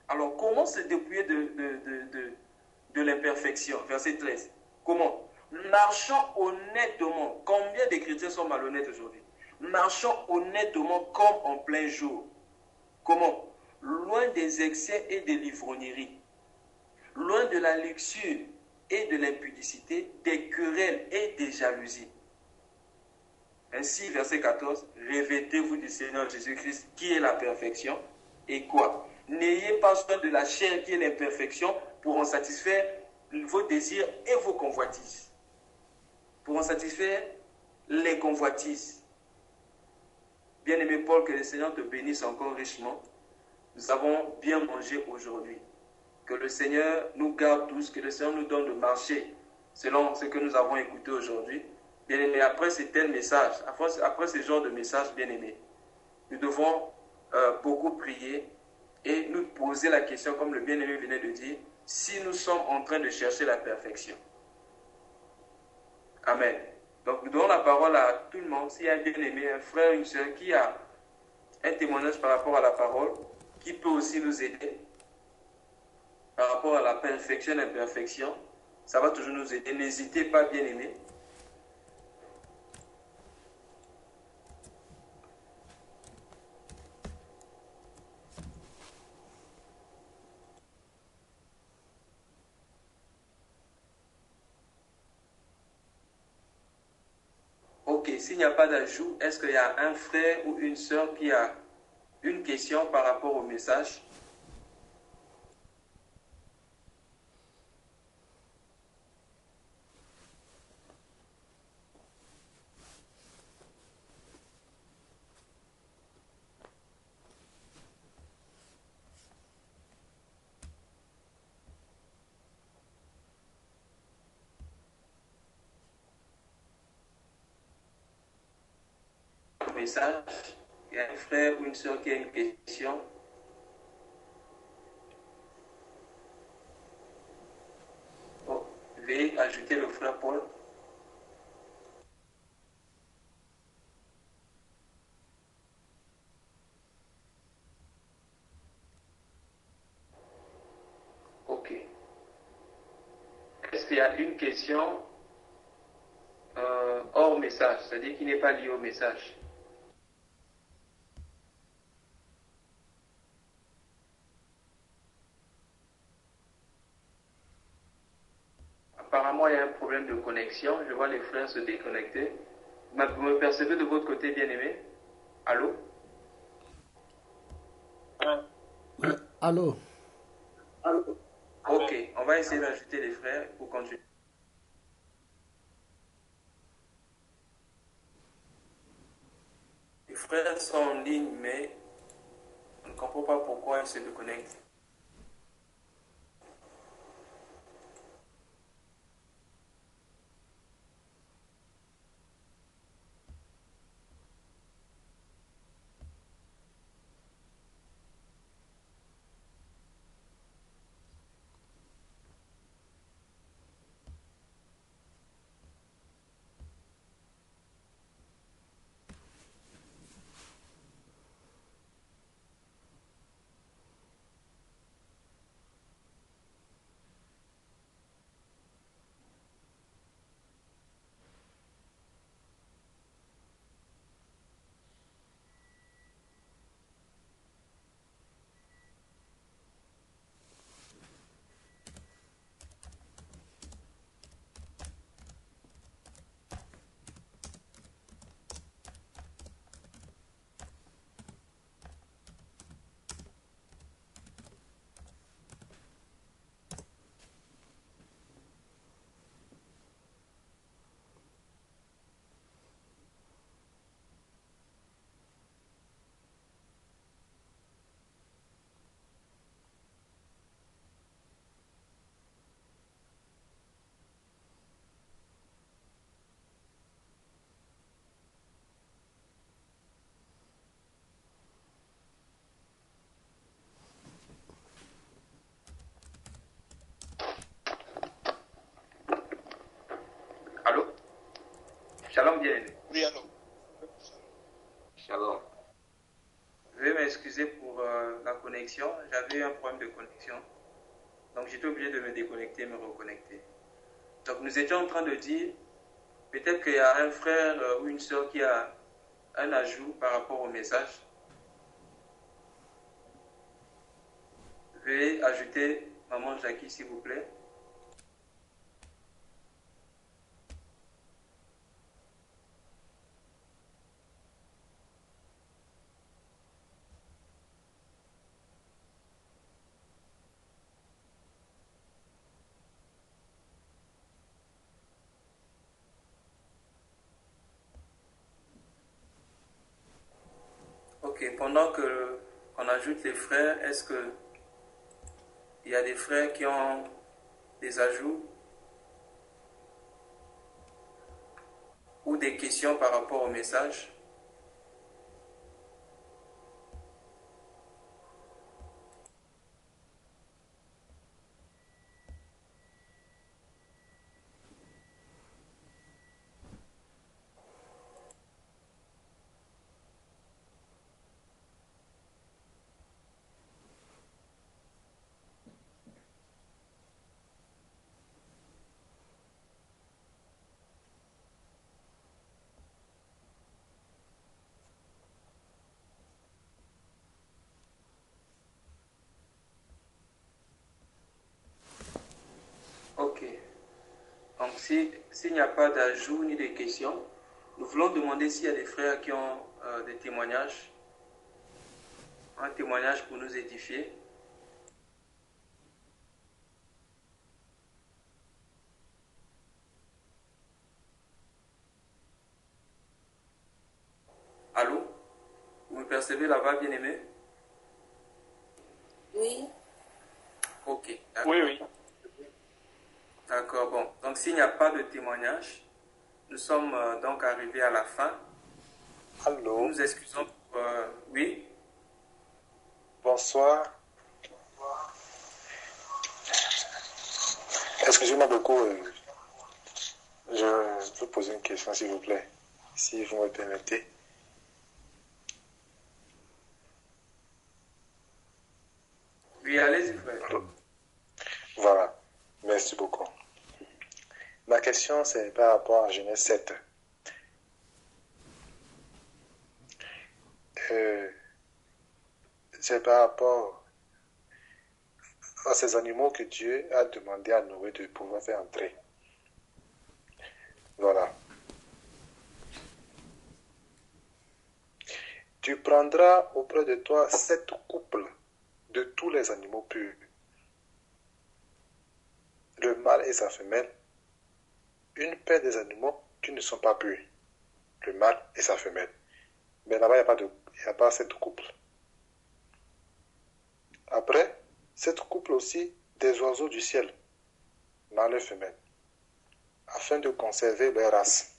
Alors, comment se dépouiller de l'imperfection? Verset 13. Comment? Marchons honnêtement. Combien de chrétiens sont malhonnêtes aujourd'hui? Marchons honnêtement comme en plein jour. Comment? Loin des excès et des livrogneries, loin de la luxure et de l'impudicité, des querelles et des jalousies. Ainsi, verset 14, revêtez-vous du Seigneur Jésus-Christ, qui est la perfection. Et quoi? N'ayez pas soin de la chair qui est l'imperfection pour en satisfaire vos désirs et vos convoitises. Pour en satisfaire les convoitises. Bien-aimé Paul, que le Seigneur te bénisse encore richement. Nous avons bien mangé aujourd'hui. Que le Seigneur nous garde tous, que le Seigneur nous donne de marcher selon ce que nous avons écouté aujourd'hui. Bien-aimé, après ce tel message, après ce genre de message, bien-aimé, nous devons beaucoup prier et nous poser la question, comme le bien-aimé venait de dire, si nous sommes en train de chercher la perfection. Amen. Donc nous donnons la parole à tout le monde. S'il y a un bien-aimé, un frère, une soeur qui a un témoignage par rapport à la parole, qui peut aussi nous aider par rapport à la perfection et l'imperfection, ça va toujours nous aider. N'hésitez pas, bien-aimé. Ok, s'il n'y a pas d'ajout, est-ce qu'il y a un frère ou une sœur qui a une question par rapport au message? Message, il y a un frère ou une soeur qui a une question. Oh, veuillez ajouter le frère Paul. Ok. Est-ce qu'il y a une question hors message, c'est-à-dire qui n'est pas liée au message? Apparemment, il y a un problème de connexion. Je vois les frères se déconnecter. Vous me percevez de votre côté, bien-aimé? Allô? Allô? Ok, on va essayer d'ajouter les frères pour continuer. Les frères sont en ligne, mais on ne comprend pas pourquoi ils se déconnectent. Allô? Shalom, bien-aimé. Oui, allô. Shalom. Veuillez m'excuser pour la connexion. J'avais eu un problème de connexion. Donc j'étais obligé de me déconnecter et me reconnecter. Donc nous étions en train de dire, peut-être qu'il y a un frère ou une soeur qui a un ajout par rapport au message. Veuillez ajouter Maman Jackie, s'il vous plaît. Ok, pendant que on ajoute les frères, est-ce que il y a des frères qui ont des ajouts ou des questions par rapport au message? Ok. Donc, s'il n'y a pas d'ajout ni de questions, nous voulons demander s'il y a des frères qui ont des témoignages, un témoignage pour nous édifier. Allô? Vous me percevez là-bas, bien-aimé? Oui. Ok. Oui, oui. D'accord, bon. Donc, s'il n'y a pas de témoignage, nous sommes donc arrivés à la fin. Allô? Nous nous excusons pour... oui? Bonsoir. Excusez-moi beaucoup. Je peux poser une question, s'il vous plaît, si vous me permettez. Oui, allez-y, frère. Voilà. Merci beaucoup. Ma question, c'est par rapport à Genèse 7. C'est par rapport à ces animaux que Dieu a demandé à Noé de pouvoir faire entrer. Voilà. Tu prendras auprès de toi 7 couples de tous les animaux purs, le mâle et sa femelle, une paire des animaux qui ne sont pas purs, le mâle et sa femelle. Mais là-bas, il n'y a pas 7 couples. Après, 7 couples aussi des oiseaux du ciel, mâle et femelle, afin de conserver leur race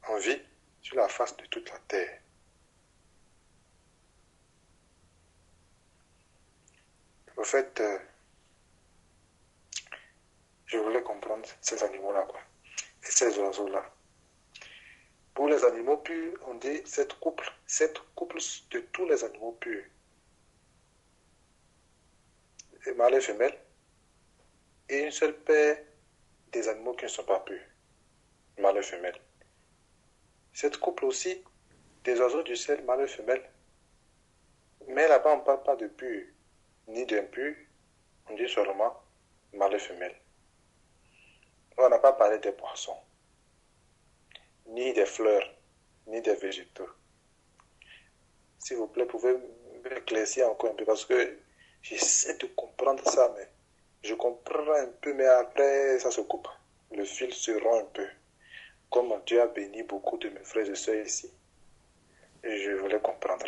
en vie sur la face de toute la terre. Au fait, je voulais comprendre ces animaux-là, quoi, et ces oiseaux-là. Pour les animaux purs, on dit 7 couples de tous les animaux purs, et mâle et femelle, et une seule paire des animaux qui ne sont pas purs, mâle et femelle. 7 couples aussi des oiseaux du ciel, mâle et femelle. Mais là-bas, on ne parle pas de pur ni d'impur, on dit seulement mâle et femelle. On n'a pas parlé des poissons, ni des fleurs, ni des végétaux. S'il vous plaît, pouvez m'éclaircir encore un peu parce que j'essaie de comprendre ça, mais je comprends un peu, mais après, ça se coupe. Le fil se rompt un peu. Comme Dieu a béni beaucoup de mes frères et sœurs ici. Et je voulais comprendre.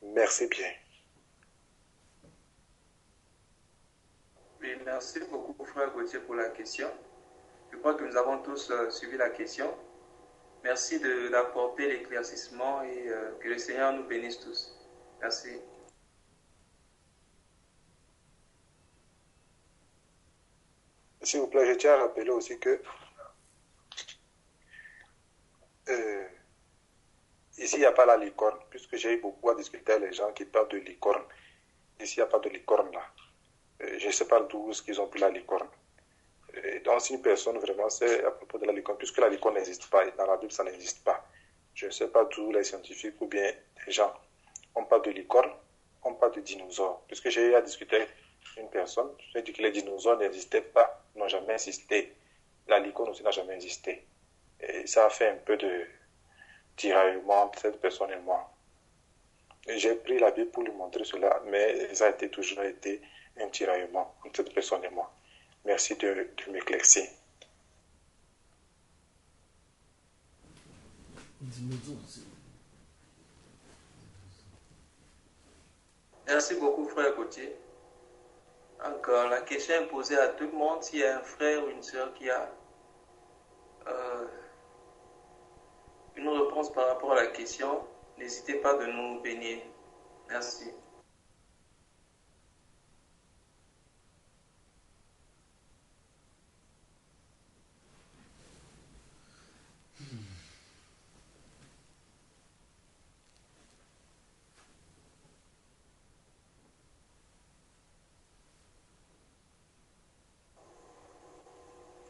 Merci bien. Oui, merci beaucoup, frère Gauthier, pour la question. Je crois que nous avons tous suivi la question. Merci d'apporter l'éclaircissement et que le Seigneur nous bénisse tous. Merci. S'il vous plaît, je tiens à rappeler aussi que ici, il n'y a pas la licorne, puisque j'ai eu beaucoup à discuter avec les gens qui parlent de licorne. Ici, il n'y a pas de licorne là. Je ne sais pas d'où ils ont pris la licorne. Donc, si une personne vraiment sait à propos de la licorne, puisque la licorne n'existe pas, dans la Bible, ça n'existe pas. Je ne sais pas d'où les scientifiques ou bien les gens. On parle de licorne, on parle de dinosaures. Puisque j'ai eu à discuter avec une personne, je lui ai dit que les dinosaures n'existaient pas, n'ont jamais existé. La licorne aussi n'a jamais existé. Et ça a fait un peu de tiraillement entre cette personne et moi. J'ai pris la Bible pour lui montrer cela, mais ça a toujours été un tiraillement entre cette personne et moi. Merci de m'éclaircir. Merci beaucoup, frère Gauthier. Donc, la question est posée à tout le monde. S'il y a un frère ou une sœur qui a une réponse par rapport à la question, n'hésitez pas de nous bénir. Merci.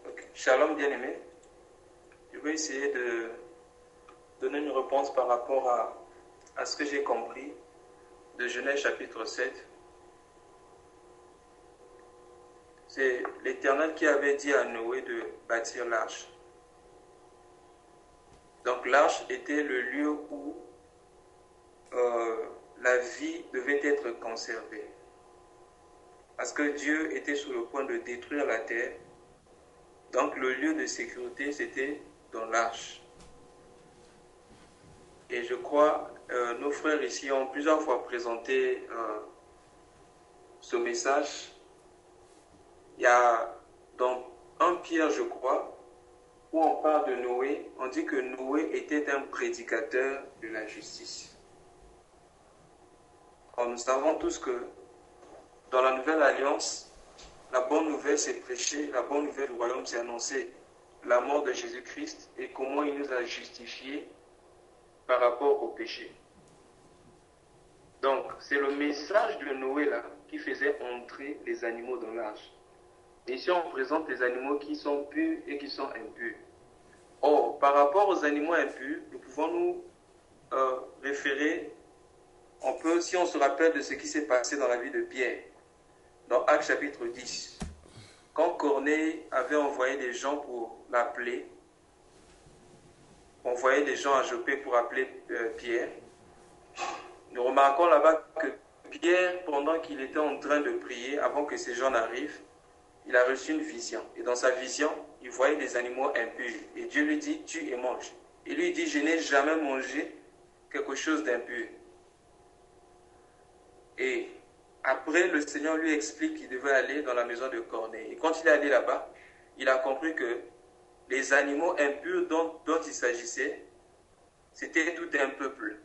Okay. Shalom, bien-aimé. Je vais essayer de donner une réponse par rapport à ce que j'ai compris de Genèse chapitre 7. C'est l'Éternel qui avait dit à Noé de bâtir l'arche. Donc l'arche était le lieu où la vie devait être conservée. Parce que Dieu était sur le point de détruire la terre. Donc le lieu de sécurité, c'était dans l'arche. Et je crois, nos frères ici ont plusieurs fois présenté ce message. Il y a dans 1 Pierre, je crois, où on parle de Noé, on dit que Noé était un prédicateur de la justice. Alors, nous savons tous que dans la Nouvelle Alliance, la bonne nouvelle c'est prêcher, la bonne nouvelle du royaume c'est annoncer la mort de Jésus-Christ et comment il nous a justifiés par rapport au péché. Donc, c'est le message de Noé là qui faisait entrer les animaux dans l'arche. Et ici, on présente les animaux qui sont purs et qui sont impurs. Or, par rapport aux animaux impurs, nous pouvons nous référer, si on se rappelle de ce qui s'est passé dans la vie de Pierre, dans Actes chapitre 10. Quand Corneille avait envoyé des gens pour l'appeler, envoyé des gens à Joppé pour appeler Pierre, nous remarquons là-bas que Pierre, pendant qu'il était en train de prier, avant que ces gens n'arrivent, il a reçu une vision. Et dans sa vision, il voyait des animaux impurs. Et Dieu lui dit, tue et mange. Et lui dit, je n'ai jamais mangé quelque chose d'impur. Et après, le Seigneur lui explique qu'il devait aller dans la maison de Corneille. Et quand il est allé là-bas, il a compris que les animaux impurs dont il s'agissait, c'était tout un peuple.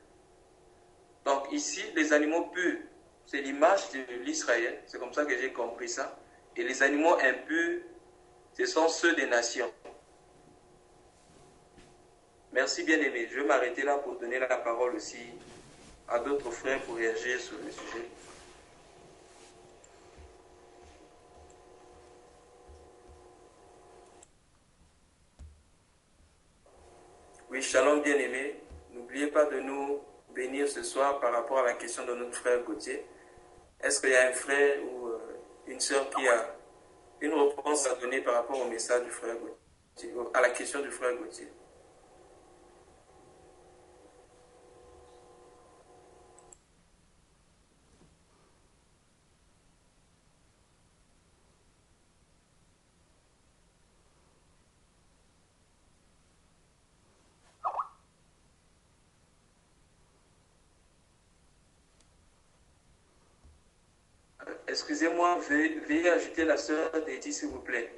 Donc ici, les animaux purs, c'est l'image de l'Israël. C'est comme ça que j'ai compris ça. Et les animaux impurs, ce sont ceux des nations. Merci bien-aimé. Je vais m'arrêter là pour donner la parole aussi à d'autres frères pour réagir sur le sujet. Oui, shalom bien-aimé. N'oubliez pas de nous bénir ce soir par rapport à la question de notre frère Gauthier. Est-ce qu'il y a un frère ou une sœur qui a une réponse à donner par rapport au message du frère Gauthier, à la question du frère Gauthier? Excusez-moi, veuillez ajouter la sœur Dédi, s'il vous plaît.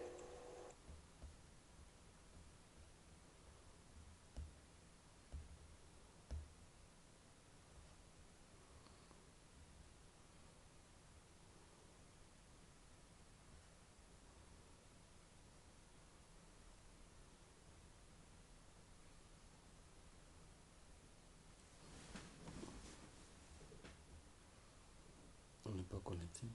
On n'est pas connecté.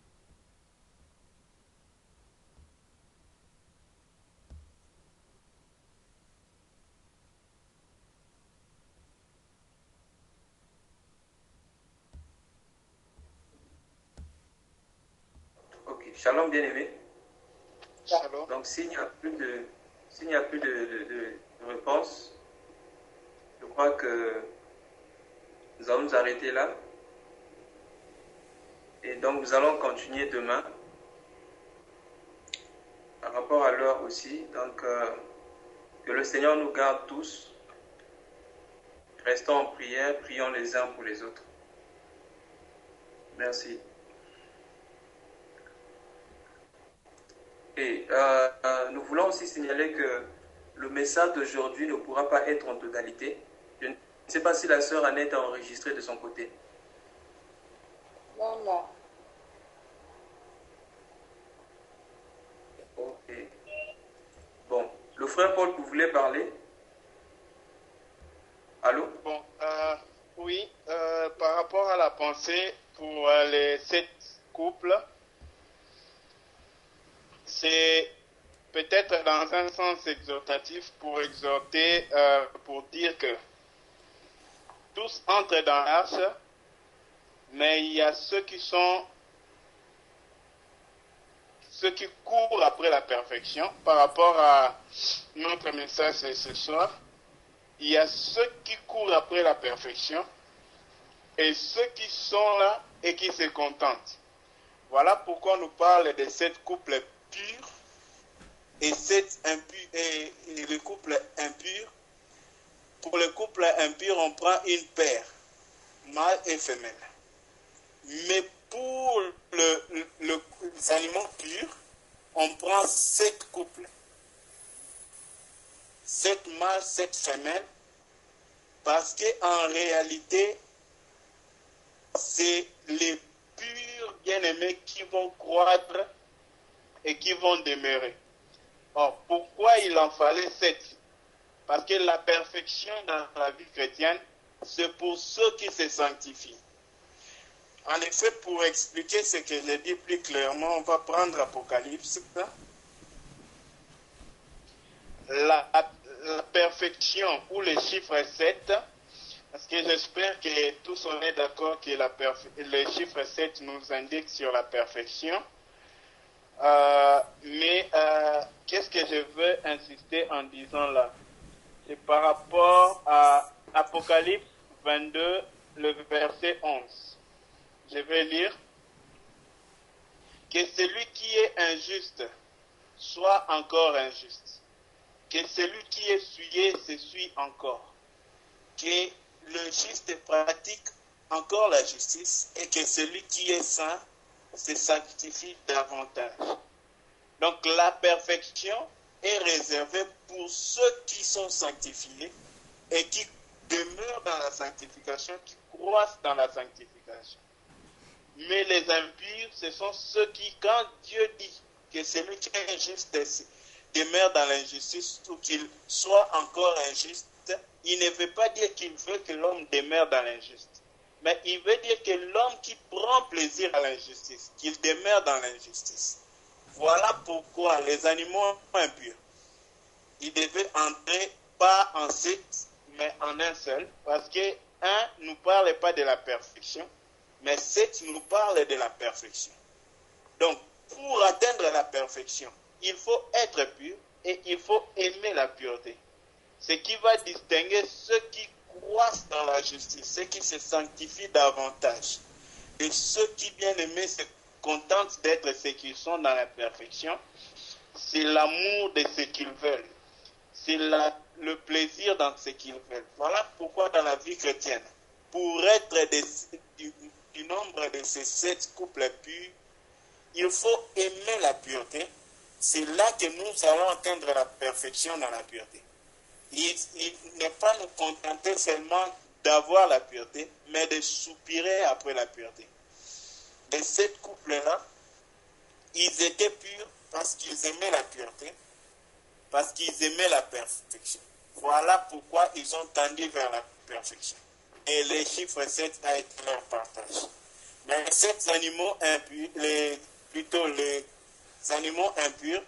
Ok, shalom bien-aimé. Shalom. Donc s'il n'y a plus de réponse, je crois que nous allons nous arrêter là. Et donc nous allons continuer demain par rapport à l'heure aussi. Donc que le Seigneur nous garde tous. Restons en prière, prions les uns pour les autres. Merci. Et nous voulons aussi signaler que le message d'aujourd'hui ne pourra pas être en totalité. Je ne sais pas si la sœur Annette a enregistré de son côté. Non, non. Ok. Bon, le frère Paul, vous voulez parler? Allô? Bon, oui, par rapport à la pensée pour les 7 couples, c'est peut-être dans un sens exhortatif pour exhorter, pour dire que tous entrent dans l'arche, mais il y a ceux qui courent après la perfection. Par rapport à notre message ce soir, il y a ceux qui courent après la perfection et ceux qui sont là et qui se contentent. Voilà pourquoi on nous parle de 7 couples purs et le couple impur. Pour le couple impur, on prend une paire, mâle et femelle. Mais pour les animaux purs, on prend 7 couples. 7 mâles, 7 femelles, parce qu'en réalité, c'est les purs bien-aimés qui vont croître et qui vont demeurer. Or, pourquoi il en fallait 7? Parce que la perfection dans la vie chrétienne, c'est pour ceux qui se sanctifient. En effet, pour expliquer ce que j'ai dit plus clairement, on va prendre Apocalypse. La perfection ou le chiffre 7, parce que j'espère que tous on est d'accord que le chiffre 7 nous indique sur la perfection. Mais qu'est-ce que je veux insister en disant là? C'est par rapport à Apocalypse 22, le verset 11. Je vais lire. Que celui qui est injuste soit encore injuste. Que celui qui est souillé se suit encore. Que le juste pratique encore la justice et que celui qui est saint se sanctifie davantage. Donc la perfection est réservée pour ceux qui sont sanctifiés et qui demeurent dans la sanctification, qui croissent dans la sanctification. Mais les impurs, ce sont ceux qui, quand Dieu dit que celui qui est injuste demeure dans l'injustice ou qu'il soit encore injuste, il ne veut pas dire qu'il veut que l'homme demeure dans l'injustice. Mais il veut dire que l'homme qui prend plaisir à l'injustice, qu'il demeure dans l'injustice. Voilà pourquoi les animaux impurs, ils devaient entrer pas en 7, mais en un seul, parce que 1 ne nous parle pas de la perfection, mais 7 nous parle de la perfection. Donc, pour atteindre la perfection, il faut être pur et il faut aimer la pureté. Ce qui va distinguer ceux qui croissent dans la justice, ceux qui se sanctifient davantage, et ceux qui, bien aimés, se contentent d'être ceux qui sont dans la perfection, c'est l'amour de ce qu'ils veulent. C'est le plaisir dans ce qu'ils veulent. Voilà pourquoi dans la vie chrétienne, pour être du nombre de ces 7 couples purs, il faut aimer la pureté. C'est là que nous allons atteindre la perfection dans la pureté. Il n'est pas nous contenter seulement d'avoir la pureté, mais de soupirer après la pureté. Les 7 couples-là, ils étaient purs parce qu'ils aimaient la pureté, parce qu'ils aimaient la perfection. Voilà pourquoi ils ont tendu vers la perfection. Et le chiffre 7 a été leur partage. Mais ces animaux impurs, les animaux impurs,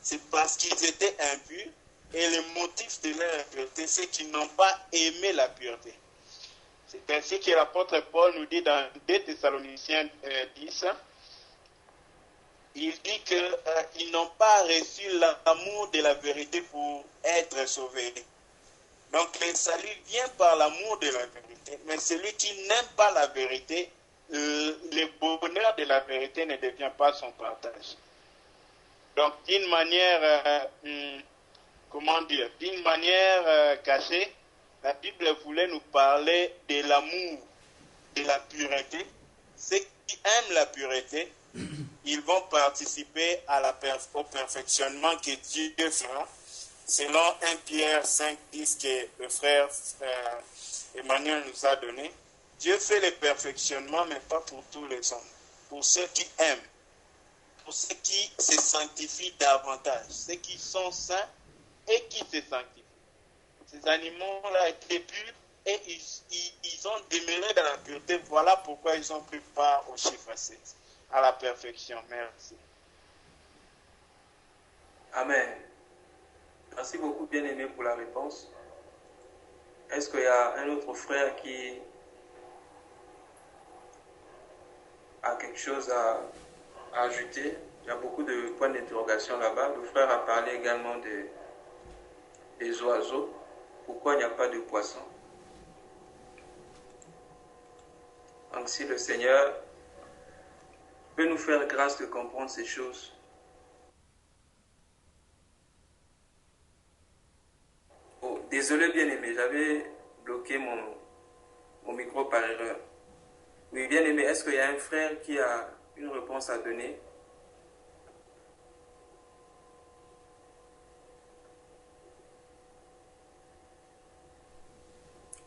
c'est parce qu'ils étaient impurs, et le motif de leur impureté, c'est qu'ils n'ont pas aimé la pureté. C'est ainsi que l'apôtre Paul nous dit dans 2 Thessaloniciens 10, il dit qu'ils n'ont pas reçu l'amour de la vérité pour être sauvés. Donc le salut vient par l'amour de la vérité, mais celui qui n'aime pas la vérité, le bonheur de la vérité ne devient pas son partage. Donc d'une manière, d'une manière cachée, la Bible voulait nous parler de l'amour, de la pureté, ceux qui aiment la pureté, ils vont participer à au perfectionnement que Dieu fera, selon 1 Pierre 5, 10 que le frère Emmanuel nous a donné. Dieu fait le perfectionnement, mais pas pour tous les hommes. Pour ceux qui aiment, pour ceux qui se sanctifient davantage, ceux qui sont saints et qui se sanctifient. Ces animaux-là étaient purs et ils ont demeuré dans la pureté. Voilà pourquoi ils ont pris part au chiffre 7, à la perfection. Merci. Amen. Merci beaucoup, bien-aimé, pour la réponse. Est-ce qu'il y a un autre frère qui a quelque chose à ajouter? Il y a beaucoup de points d'interrogation là-bas. Le frère a parlé également des oiseaux. Pourquoi il n'y a pas de poissons? Donc si le Seigneur peut nous faire grâce de comprendre ces choses. Oh, désolé bien-aimé, j'avais bloqué mon micro par erreur. Oui, bien-aimé, est-ce qu'il y a un frère qui a une réponse à donner?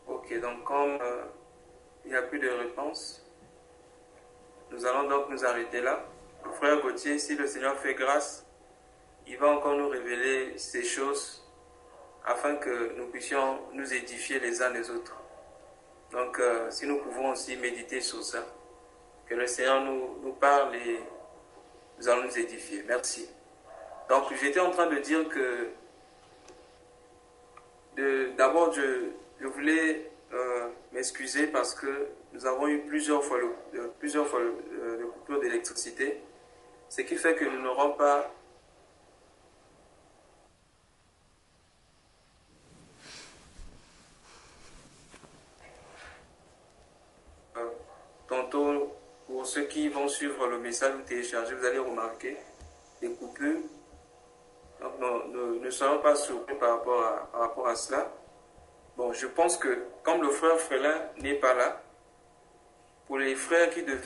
Ok, donc comme il n'y a plus de réponse, nous allons donc nous arrêter là. Le frère Gauthier, si le Seigneur fait grâce, il va encore nous révéler ces choses afin que nous puissions nous édifier les uns les autres. Donc, si nous pouvons aussi méditer sur ça, que le Seigneur nous parle et nous allons nous édifier. Merci. Donc, j'étais en train de dire que d'abord, je voulais m'excuser parce que nous avons eu plusieurs fois le coupure d'électricité, ce qui fait que nous n'aurons pas tantôt, pour ceux qui vont suivre le message ou télécharger, vous allez remarquer des coupures. Donc, ne soyons pas surpris par rapport à cela. Bon, je pense que comme le frère Frélin n'est pas là, pour les frères qui devaient